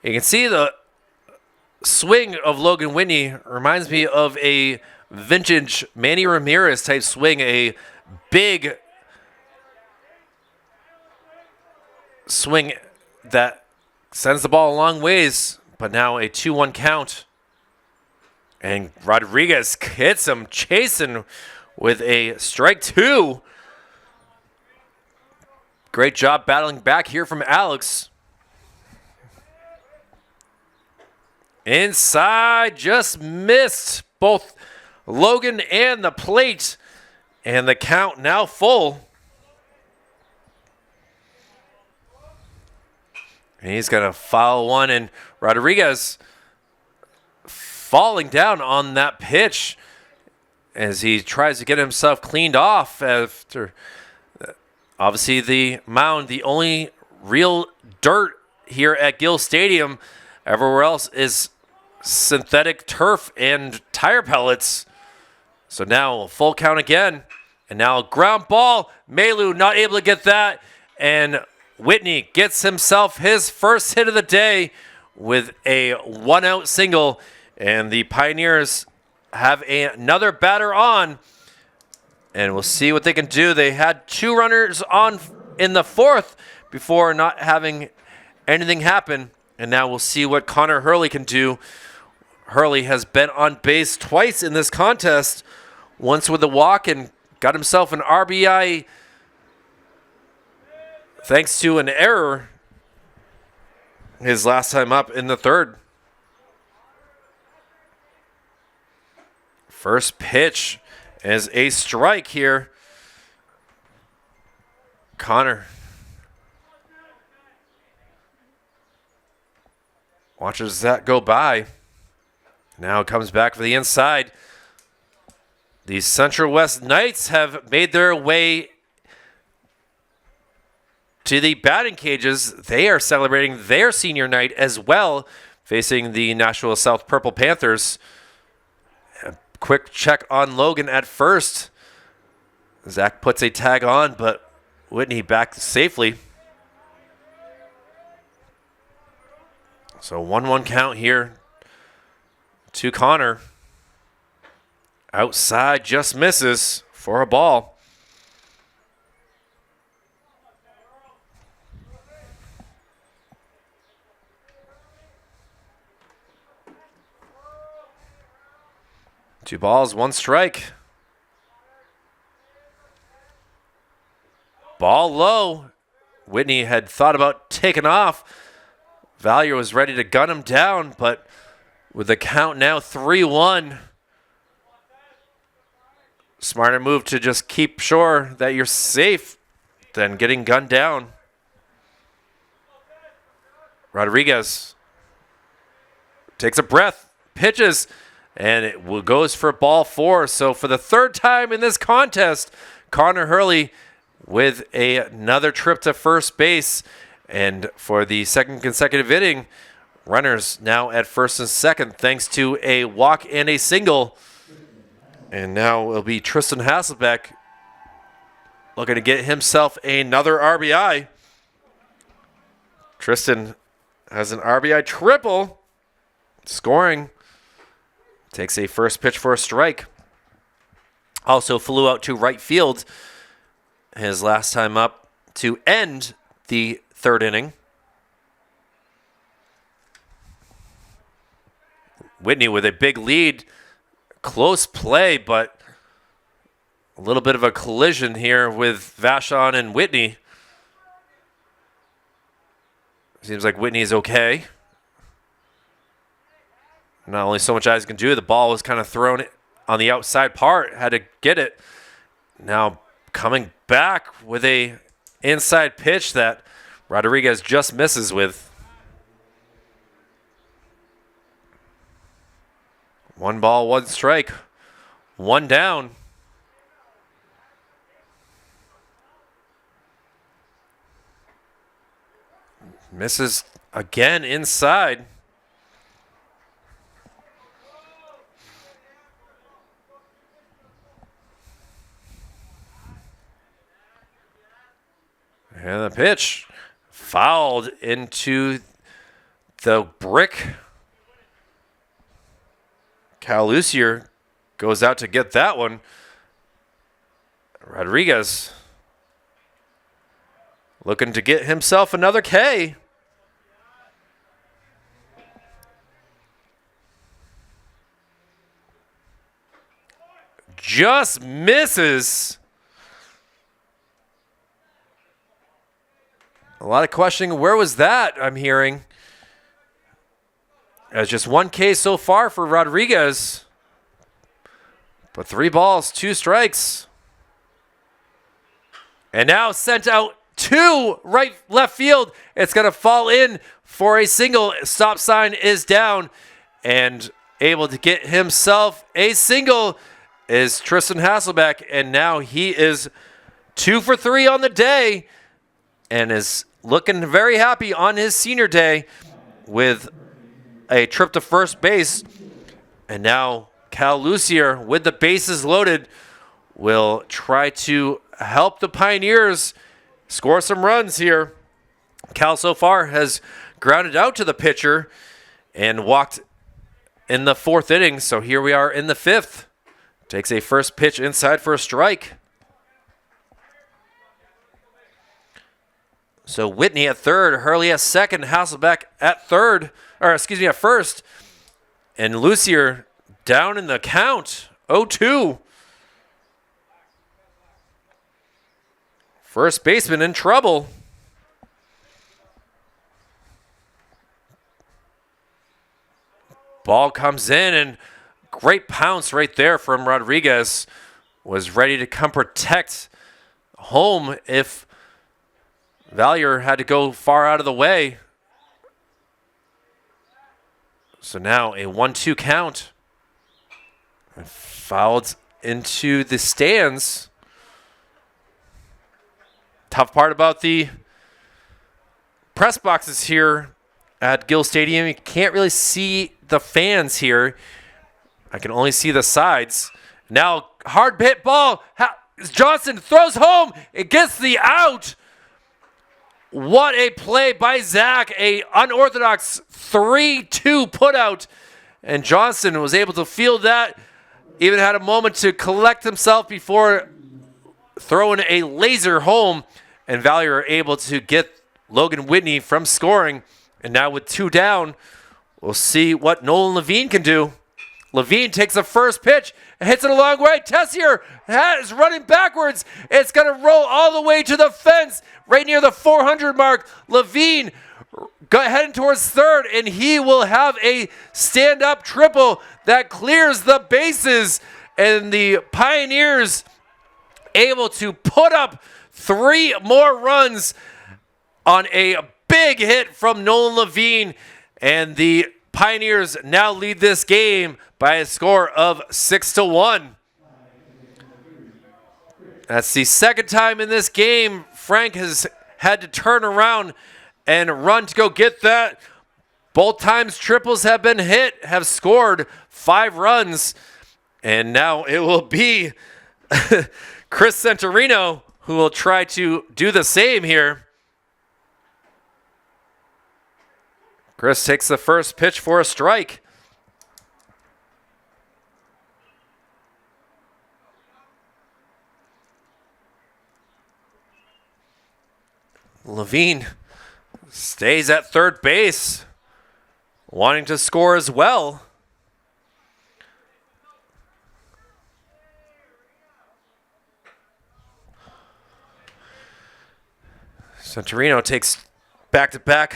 B: You can see the swing of Logan Whitney reminds me of a vintage Manny Ramirez type swing, a big swing that sends the ball a long ways. But now a 2-1 count. And Rodriguez hits him, chasing with a strike 2. Great job battling back here from Alex. Inside, just missed both Logan and the plate. And the count now full. And he's going to foul one, and Rodriguez falling down on that pitch as he tries to get himself cleaned off after obviously the mound, the only real dirt here at Gill Stadium. Everywhere else is synthetic turf and tire pellets. So now a full count again. And now a ground ball. Maylou not able to get that. And Whitney gets himself his first hit of the day with a 1-out single. And the Pioneers have another batter on. And we'll see what they can do. They had 2 runners on in the 4th before not having anything happen. And now we'll see what Connor Hurley can do. Hurley has been on base twice in this contest. Once with a walk and got himself an RBI thanks to an error his last time up in the 3rd. First pitch is a strike here. Connor watches that go by. Now it comes back for the inside. The Central West Knights have made their way to the batting cages. They are celebrating their senior night as well, facing the Nashville South Purple Panthers. quick check on Logan at first. Zach puts a tag on, but Whitney back safely. So 1-1 count here to Connor. Outside, just misses for a ball. Two balls, one strike. Ball low. Whitney had thought about taking off. Valier was ready to gun him down, but with the count now 3-1, smarter move to just keep sure that you're safe than getting gunned down. Rodriguez takes a breath, pitches, and it goes for ball 4. So for the third time in this contest, Connor Hurley with another trip to first base. And for the second consecutive inning, runners now at first and second thanks to a walk and a single. And now it'll be Tristan Hasselbeck looking to get himself another RBI. Tristan has an RBI triple, scoring. Takes a first pitch for a strike. Also flew out to right field his last time up to end the third inning. Whitney with a big lead. Close play, but a little bit of a collision here with Vachon and Whitney. Seems like Whitney's okay. Not only so much as he can do, the ball was kind of thrown on the outside part, had to get it. Now coming back with a inside pitch that Rodriguez just misses with. 1 ball, 1 strike, 1 down. Misses again inside. And the pitch fouled into the brick. Cal Lucier goes out to get that one. Rodriguez looking to get himself another K. Just misses. A lot of questioning. Where was that? I'm hearing. As just 1 K so far for Rodriguez. But 3 balls, 2 strikes. And now sent out to left field. It's going to fall in for a single. Stop sign is down. And able to get himself a single is Tristan Hasselbeck. And now he is 2 for 3 on the day. And is looking very happy on his senior day with a trip to first base. And now Cal Lucier, with the bases loaded, will try to help the Pioneers score some runs here. Cal so far has grounded out to the pitcher and walked in the 4th inning. So here we are in the 5th. Takes a first pitch inside for a strike. So Whitney at third, Hurley at second, Hasselbeck at at first. And Lucier down in the count, 0-2. First baseman in trouble. Ball comes in, and great pounce right there from Rodriguez. Was ready to come protect home if Valier had to go far out of the way. So now a 1-2 count. Fouled into the stands. Tough part about the press boxes here at Gill Stadium, you can't really see the fans here. I can only see the sides. Now, hard hit ball. Johnson throws home. It gets the out. What a play by Zach. A unorthodox 3-2 putout. And Johnson was able to field that. Even had a moment to collect himself before throwing a laser home. And Valley are able to get Logan Whitney from scoring. And now with 2 down, we'll see what Nolan Levine can do. Levine takes the first pitch and hits it a long way. Tessier is running backwards. It's going to roll all the way to the fence right near the 400 mark. Levine heading towards third, and he will have a stand-up triple that clears the bases. And the Pioneers able to put up 3 more runs on a big hit from Nolan Levine. And the Pioneers now lead this game by a score of 6-1. That's the second time in this game Frank has had to turn around and run to go get that. Both times triples have been hit, have scored 5 runs. And now it will be Chris Santorino who will try to do the same here. Chris takes the first pitch for a strike. Levine stays at third base, wanting to score as well. Santorino takes back-to-back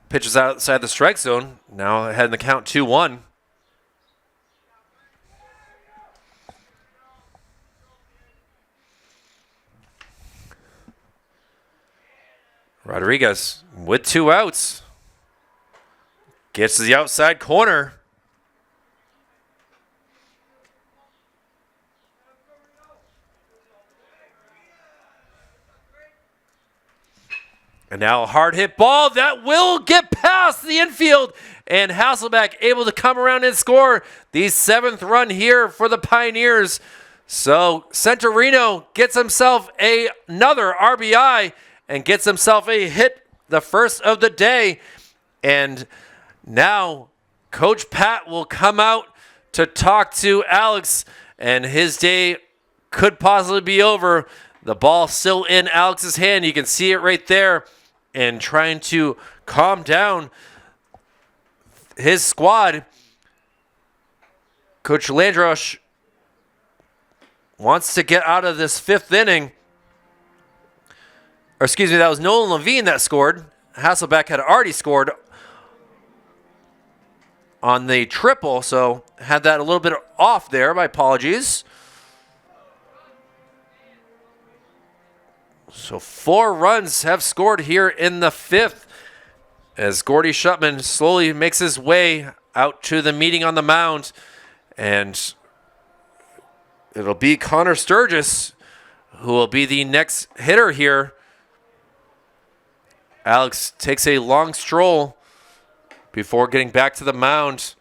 B: pitches outside the strike zone. Now ahead in the count 2-1. Rodriguez with 2 outs. Gets to the outside corner. And now a hard hit ball that will get past the infield. And Hasselbeck able to come around and score the 7th run here for the Pioneers. So Santorino gets himself another RBI and gets himself a hit, the first of the day. And now Coach Pat will come out to talk to Alex, and his day could possibly be over. The ball still in Alex's hand. You can see it right there. And trying to calm down his squad. Coach Landrosh wants to get out of this 5th inning. Or excuse me, that was Nolan Levine that scored. Hasselbeck had already scored on the triple, so had that a little bit off there. My apologies. So 4 runs have scored here in the 5th as Gordy Shutman slowly makes his way out to the meeting on the mound. And it'll be Connor Sturgis who will be the next hitter here. Alex takes a long stroll before getting back to the mound.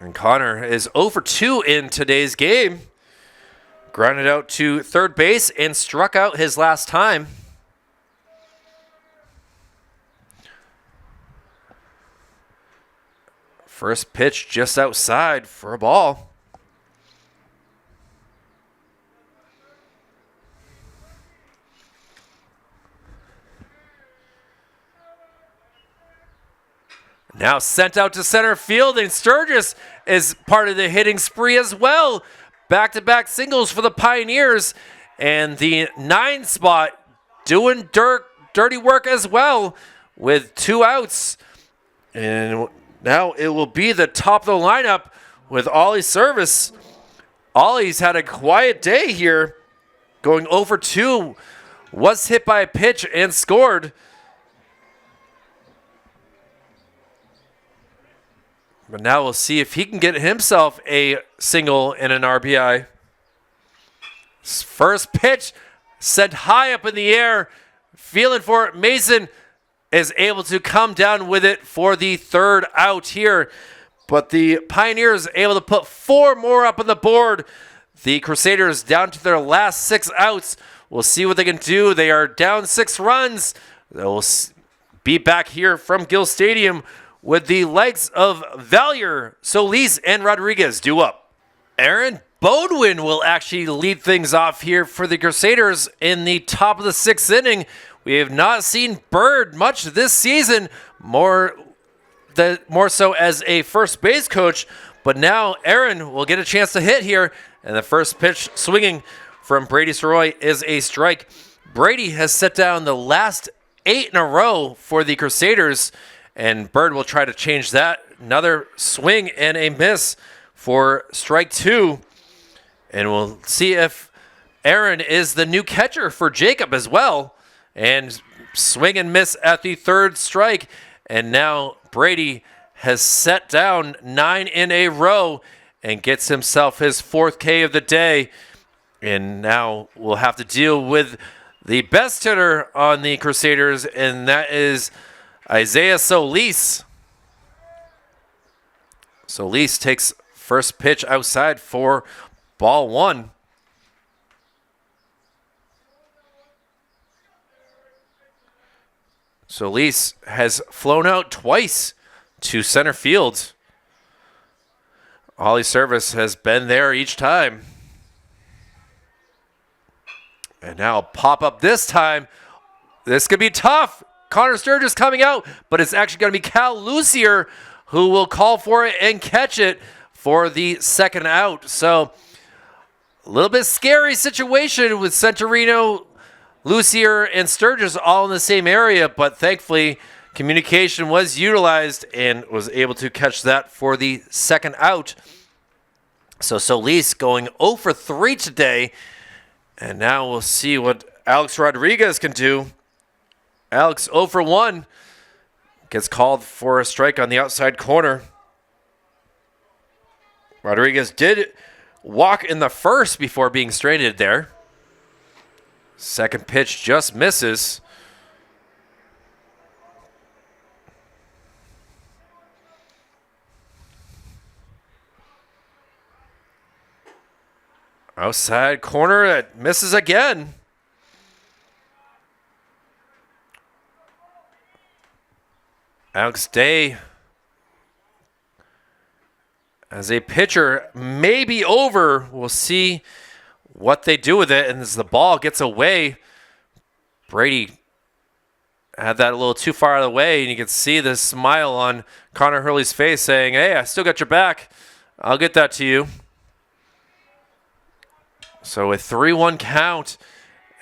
B: And Connor is 0 for 2 in today's game. Grounded out to third base and struck out his last time. First pitch just outside for a ball. Now sent out to center field, and Sturgis is part of the hitting spree as well. Back-to-back singles for the Pioneers, and the 9 spot doing dirty work as well with 2 outs. And now it will be the top of the lineup with Ollie Service. Ollie's had a quiet day here, going 0 for 2, was hit by a pitch and scored. But now we'll see if he can get himself a single and an RBI. First pitch sent high up in the air. Feeling for it. Mason is able to come down with it for the third out here. But the Pioneers able to put 4 more up on the board. The Crusaders down to their last 6 outs. We'll see what they can do. They are down 6 runs. They'll be back here from Gill Stadium with the legs of Valier, Solis, and Rodriguez due up. Aaron Bodwin will actually lead things off here for the Crusaders in the top of the 6th inning. We have not seen Bird much this season, more so as a first base coach, but now Aaron will get a chance to hit here, and the first pitch swinging from Brady Soroy is a strike. Brady has set down the last 8 in a row for the Crusaders, and Bird will try to change that. Another swing and a miss for strike 2, and we'll see if Aaron is the new catcher for Jacob as well. And swing and miss at the 3rd strike. And now Brady has set down 9 in a row and gets himself his 4th K of the day. And now we'll have to deal with the best hitter on the Crusaders, and that is Isaiah Solis. Solis takes first pitch outside for ball 1. Solis has flown out twice to center field. Ollie Service has been there each time. And now pop up this time. This could be tough. Connor Sturgis coming out, but it's actually going to be Cal Lucier who will call for it and catch it for the 2nd out. So a little bit scary situation with Centurino, Lucier, and Sturgis all in the same area, but thankfully communication was utilized and was able to catch that for the 2nd out. So Solis going 0 for 3 today, and now we'll see what Alex Rodriguez can do. Alex 0 for 1 gets called for a strike on the outside corner. Rodriguez did walk in the first before being stranded there. 2nd pitch just misses. Outside corner, that misses again. Alex Day, as a pitcher, may be over. We'll see what they do with it. And as the ball gets away, Brady had that a little too far out of the way, and you can see the smile on Connor Hurley's face saying, hey, I still got your back. I'll get that to you. So a 3-1 count,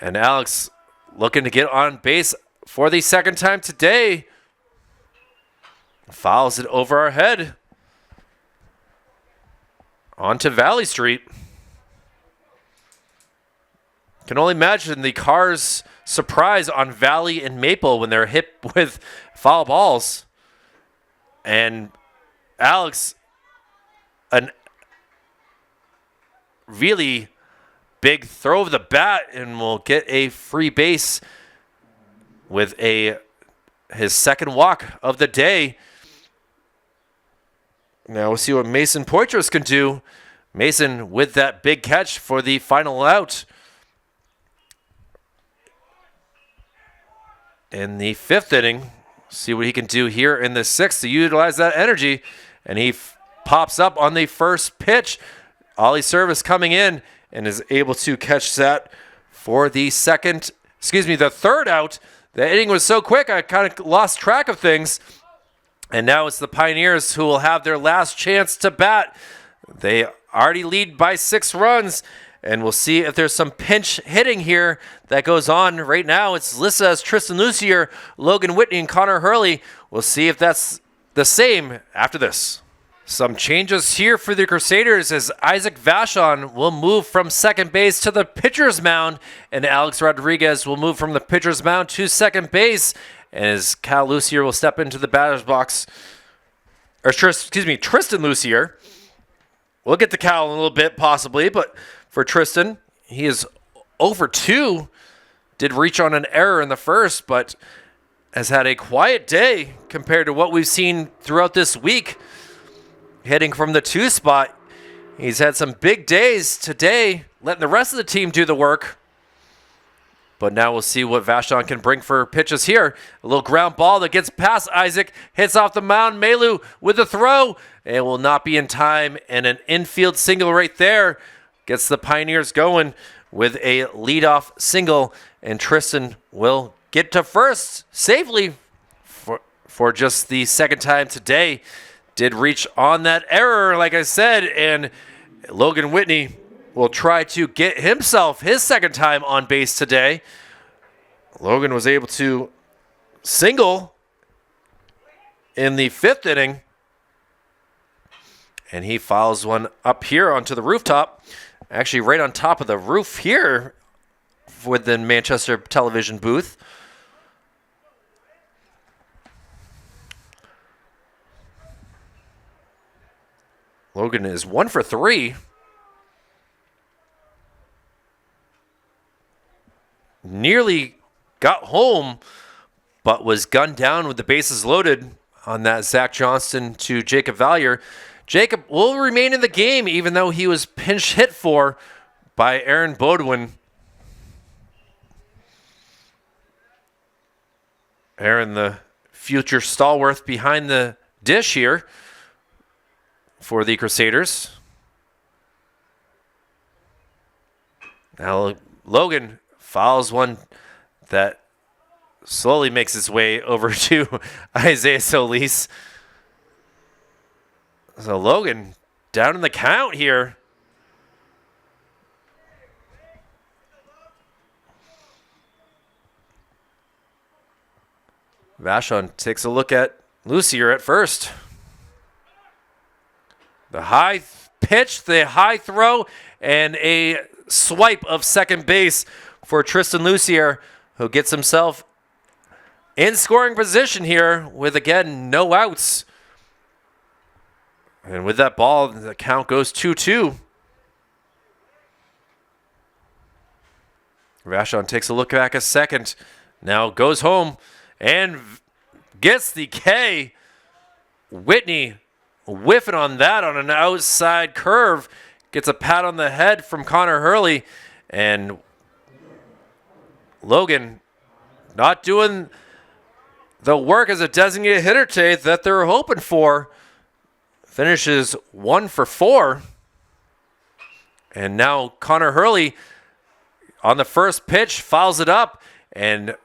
B: and Alex looking to get on base for the 2nd time today. Fouls it over our head onto Valley Street. Can only imagine the car's surprise on Valley and Maple when they're hit with foul balls. And Alex, an really big throw of the bat, and will get a free base with his 2nd walk of the day. Now we'll see what Mason Poitras can do. Mason with that big catch for the final out. In the 5th inning, see what he can do here in the 6th to utilize that energy. And he pops up on the first pitch. Ollie Service coming in and is able to catch that for the 3rd out. The inning was so quick, I kind of lost track of things. And now it's the Pioneers who will have their last chance to bat. They already lead by 6 runs, and we'll see if there's some pinch hitting here that goes on. Right now, it's Lissa as Tristan Lucier, Logan Whitney, and Connor Hurley. We'll see if that's the same after this. Some changes here for the Crusaders as Isaac Vachon will move from 2nd base to the pitcher's mound, and Alex Rodriguez will move from the pitcher's mound to 2nd base, as Cal Lucier will step into the batter's box. Tristan Lucier. We'll get to Cal in a little bit, possibly, but for Tristan, he is over 2. Did reach on an error in the first, but has had a quiet day compared to what we've seen throughout this week. Hitting from the 2 spot, he's had some big days today, letting the rest of the team do the work. But now we'll see what Vachon can bring for pitches here. A little ground ball that gets past Isaac, hits off the mound. Melu with the throw. It will not be in time, and an infield single right there gets the Pioneers going with a leadoff single, and Tristan will get to first safely for just the second time today. Did reach on that error, like I said, and Logan Whitney will try to get himself his second time on base today. Logan was able to single in the 5th inning, and he fouls one up here onto the rooftop, actually right on top of the roof here within Manchester television booth. Logan is 1 for 3. Nearly got home, but was gunned down with the bases loaded on that Zach Johnston to Jacob Valier. Jacob will remain in the game, even though he was pinch hit for by Aaron Bodwin. Aaron, the future stalwart behind the dish here for the Crusaders. Now Logan fouls one that slowly makes its way over to Isaiah Solis. So Logan down in the count here. Vachon takes a look at Lucier at first. The high pitch, the high throw, and a swipe of second base for Tristan Lucier, who gets himself in scoring position here with, again, no outs. And with that ball, the count goes 2-2. Vachon takes a look back a second. Now goes home and gets the K. Whitney whiffing on that on an outside curve. Gets a pat on the head from Connor Hurley. And Logan not doing the work as a designated hitter today that they're hoping for. Finishes 1 for 4. And now Connor Hurley on the first pitch fouls it up and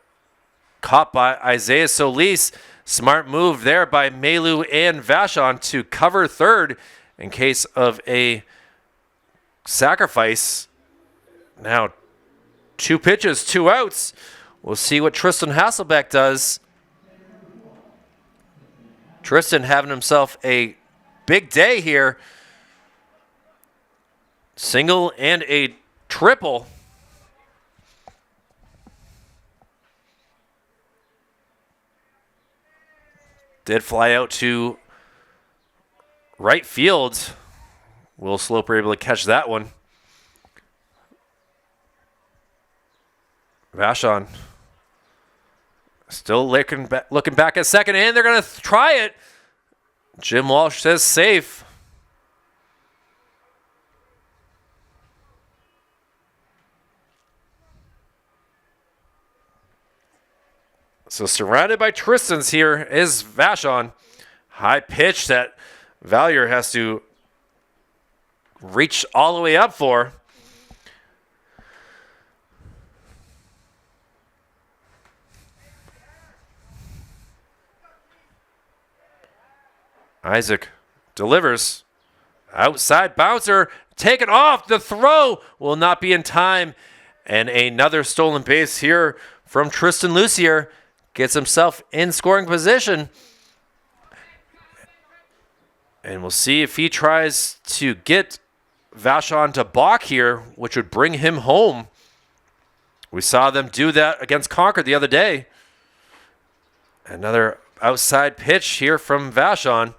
B: caught by Isaiah Solis. Smart move there by Melu and Vachon to cover third in case of a sacrifice. Now 2 pitches, 2 outs. We'll see what Tristan Hasselbeck does. Tristan having himself a big day here. Single and a triple. Did fly out to right field. Will Sloper able to catch that one. Vachon still looking back at second, and they're going to try it. Jim Walsh says safe. So surrounded by Tristans here is Vachon. High pitch that Valier has to reach all the way up for. Isaac delivers. Outside bouncer taken off. The throw will not be in time. And another stolen base here from Tristan Lucier. Gets himself in scoring position. And we'll see if he tries to get Vachon to balk here, which would bring him home. We saw them do that against Concord the other day. Another outside pitch here from Vachon.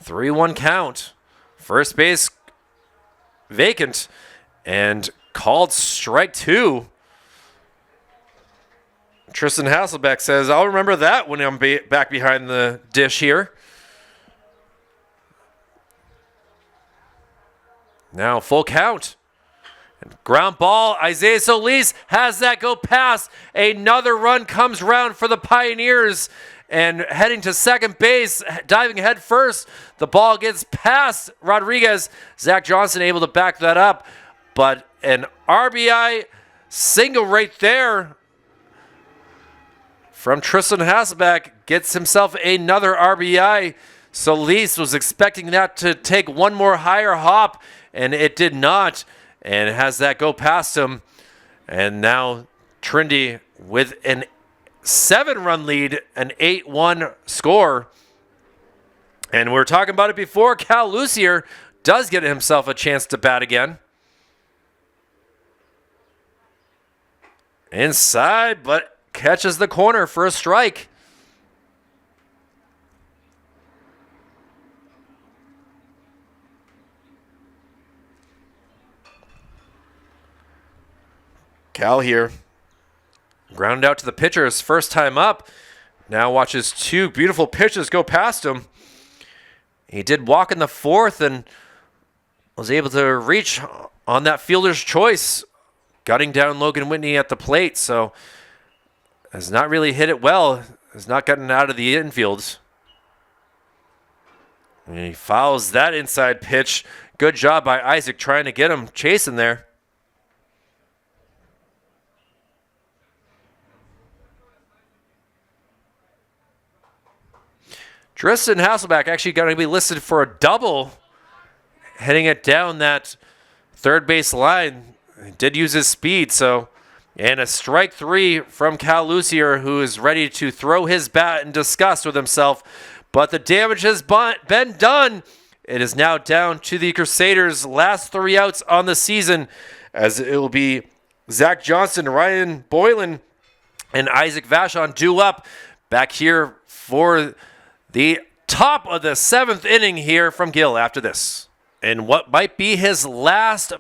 B: 3-1 count. First base vacant and called strike 2. Tristan Hasselbeck says, I'll remember that when I'm back behind the dish here. Now full count. Ground ball, Isaiah Solis has that go past. Another run comes round for the Pioneers. And heading to second base, diving head first. The ball gets past Rodriguez. Zach Johnson able to back that up. But an RBI single right there from Tristan Hasselbeck gets himself another RBI. Solis was expecting that to take one more higher hop, and it did not. And has that go past him. And now Trinity with an 7-run lead, an 8-1 score. And we were talking about it before. Cal Lucier does get himself a chance to bat again. Inside, but catches the corner for a strike. Cal here. Ground out to the pitcher his first time up. Now watches 2 beautiful pitches go past him. He did walk in the 4th and was able to reach on that fielder's choice, gutting down Logan Whitney at the plate. So has not really hit it well. Has not gotten out of the infield. And he fouls that inside pitch. Good job by Isaac trying to get him chasing there. Tristan Hasselbeck actually going to be listed for a double, heading it down that third base line. He did use his speed, so. And a strike 3 from Cal Lucier, who is ready to throw his bat in disgust with himself. But the damage has been done. It is now down to the Crusaders' last 3 outs on the season, as it will be Zach Johnson, Ryan Boylan, and Isaac Vachon due up back here for the top of the 7th inning here from Gill after this. And what might be his last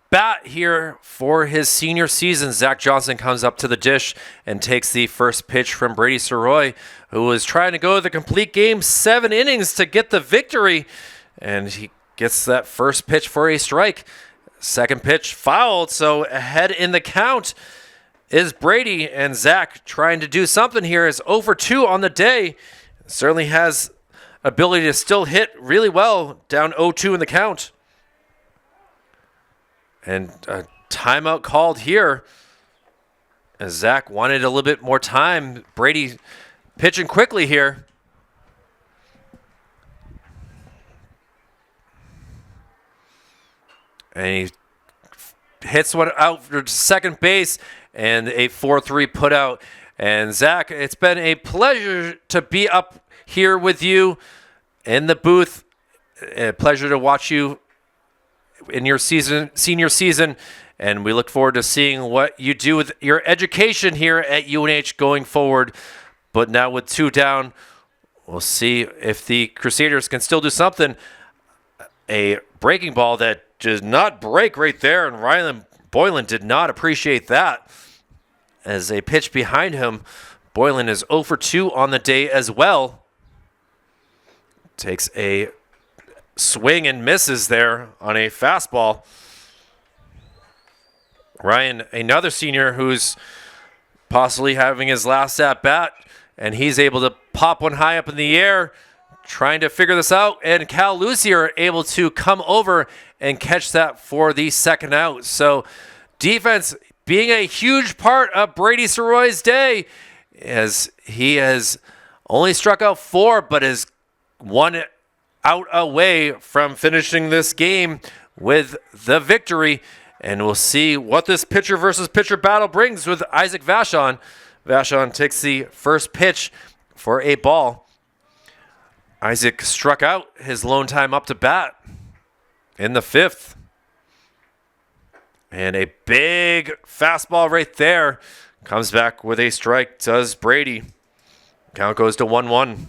B: bat here for his senior season, Zach Johnson comes up to the dish and takes the first pitch from Brady Soroy, who was trying to go the complete game, 7 innings to get the victory. And he gets that first pitch for a strike. Second pitch fouled, so ahead in the count is Brady. And Zach trying to do something here is 0 for 2 on the day. Certainly has ability to still hit really well, down 0-2 in the count. And a timeout called here as Zach wanted a little bit more time. Brady pitching quickly here. And he hits one out for second base and a 4-3 put out. And Zach, it's been a pleasure to be up here with you in the booth. A pleasure to watch you in your senior season, and we look forward to seeing what you do with your education here at UNH going forward. But now with 2 down, we'll see if the Crusaders can still do something. A breaking ball that did not break right there, and Ryan Boylan did not appreciate that. As a pitch behind him, Boylan is 0 for 2 on the day as well. Takes a swing and misses there on a fastball. Ryan, another senior who's possibly having his last at bat, and he's able to pop one high up in the air, trying to figure this out. And Cal Lucier able to come over and catch that for the second out. So defense being a huge part of Brady Soroy's day, as he has only struck out 4, but is 1 out away from finishing this game with the victory. And we'll see what this pitcher versus pitcher battle brings with Isaac Vachon. Vachon takes the first pitch for a ball. Isaac struck out his lone time up to bat in the 5th. And a big fastball right there. Comes back with a strike, does Brady. Count goes to 1-1.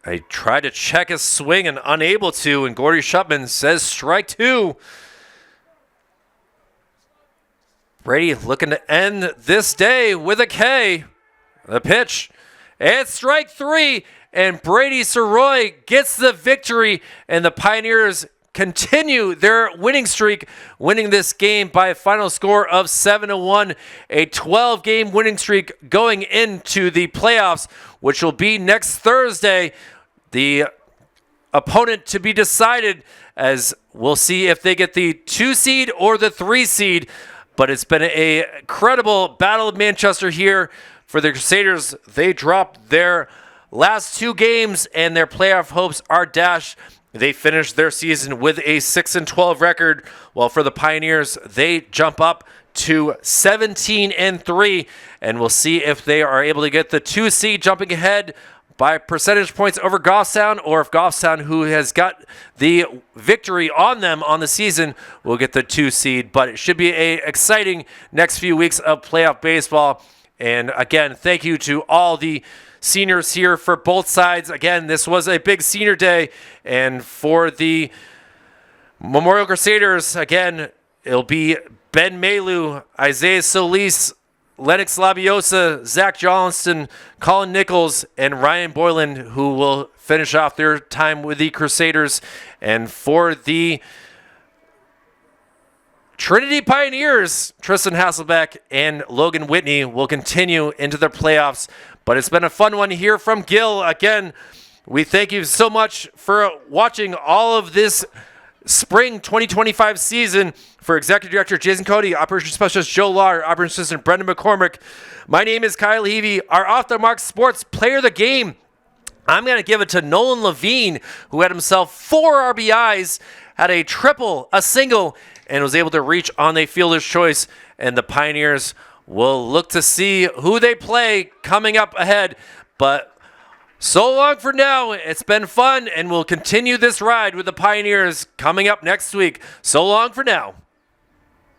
B: I tried to check his swing and unable to, and Gordy Shupman says strike 2. Brady looking to end this day with a K. The pitch. And strike 3. And Brady Soroy gets the victory. And the Pioneers continue their winning streak, winning this game by a final score of 7-1. A 12-game winning streak going into the playoffs, which will be next Thursday. The opponent to be decided, as we'll see if they get the 2 seed or the 3 seed. But it's been a credible battle of Manchester here for the Crusaders. They dropped their last 2 games and their playoff hopes are dashed. They finished their season with a 6-12 record, while for the Pioneers, they jump up to 17-3, and we'll see if they are able to get the 2 seed, jumping ahead by percentage points over Goffstown, or if Goffstown, who has got the victory on them on the season, will get the 2 seed. But it should be an exciting next few weeks of playoff baseball. And again, thank you to all the seniors here for both sides. Again, this was a big senior day. And for the Memorial Crusaders, again, it'll be Ben Malu, Isaiah Solis, Lennox Labiosa, Zach Johnston, Colin Nichols, and Ryan Boylan, who will finish off their time with the Crusaders. And for the Trinity Pioneers, Tristan Hasselbeck and Logan Whitney will continue into the playoffs. But it's been a fun one here from Gill. Again, we thank you so much for watching all of this spring 2025 season. For Executive Director Jason Cody, Operations Specialist Joe Lahr, Operations Assistant Brendan McCormick, my name is Kyle Levy. Our Off the Mark Sports Player of the Game, I'm going to give it to Nolan Levine, who had himself 4 RBIs, had a triple, a single, and was able to reach on a fielder's choice. And the Pioneers will look to see who they play coming up ahead. But so long for now. It's been fun, and we'll continue this ride with the Pioneers coming up next week. So long for now.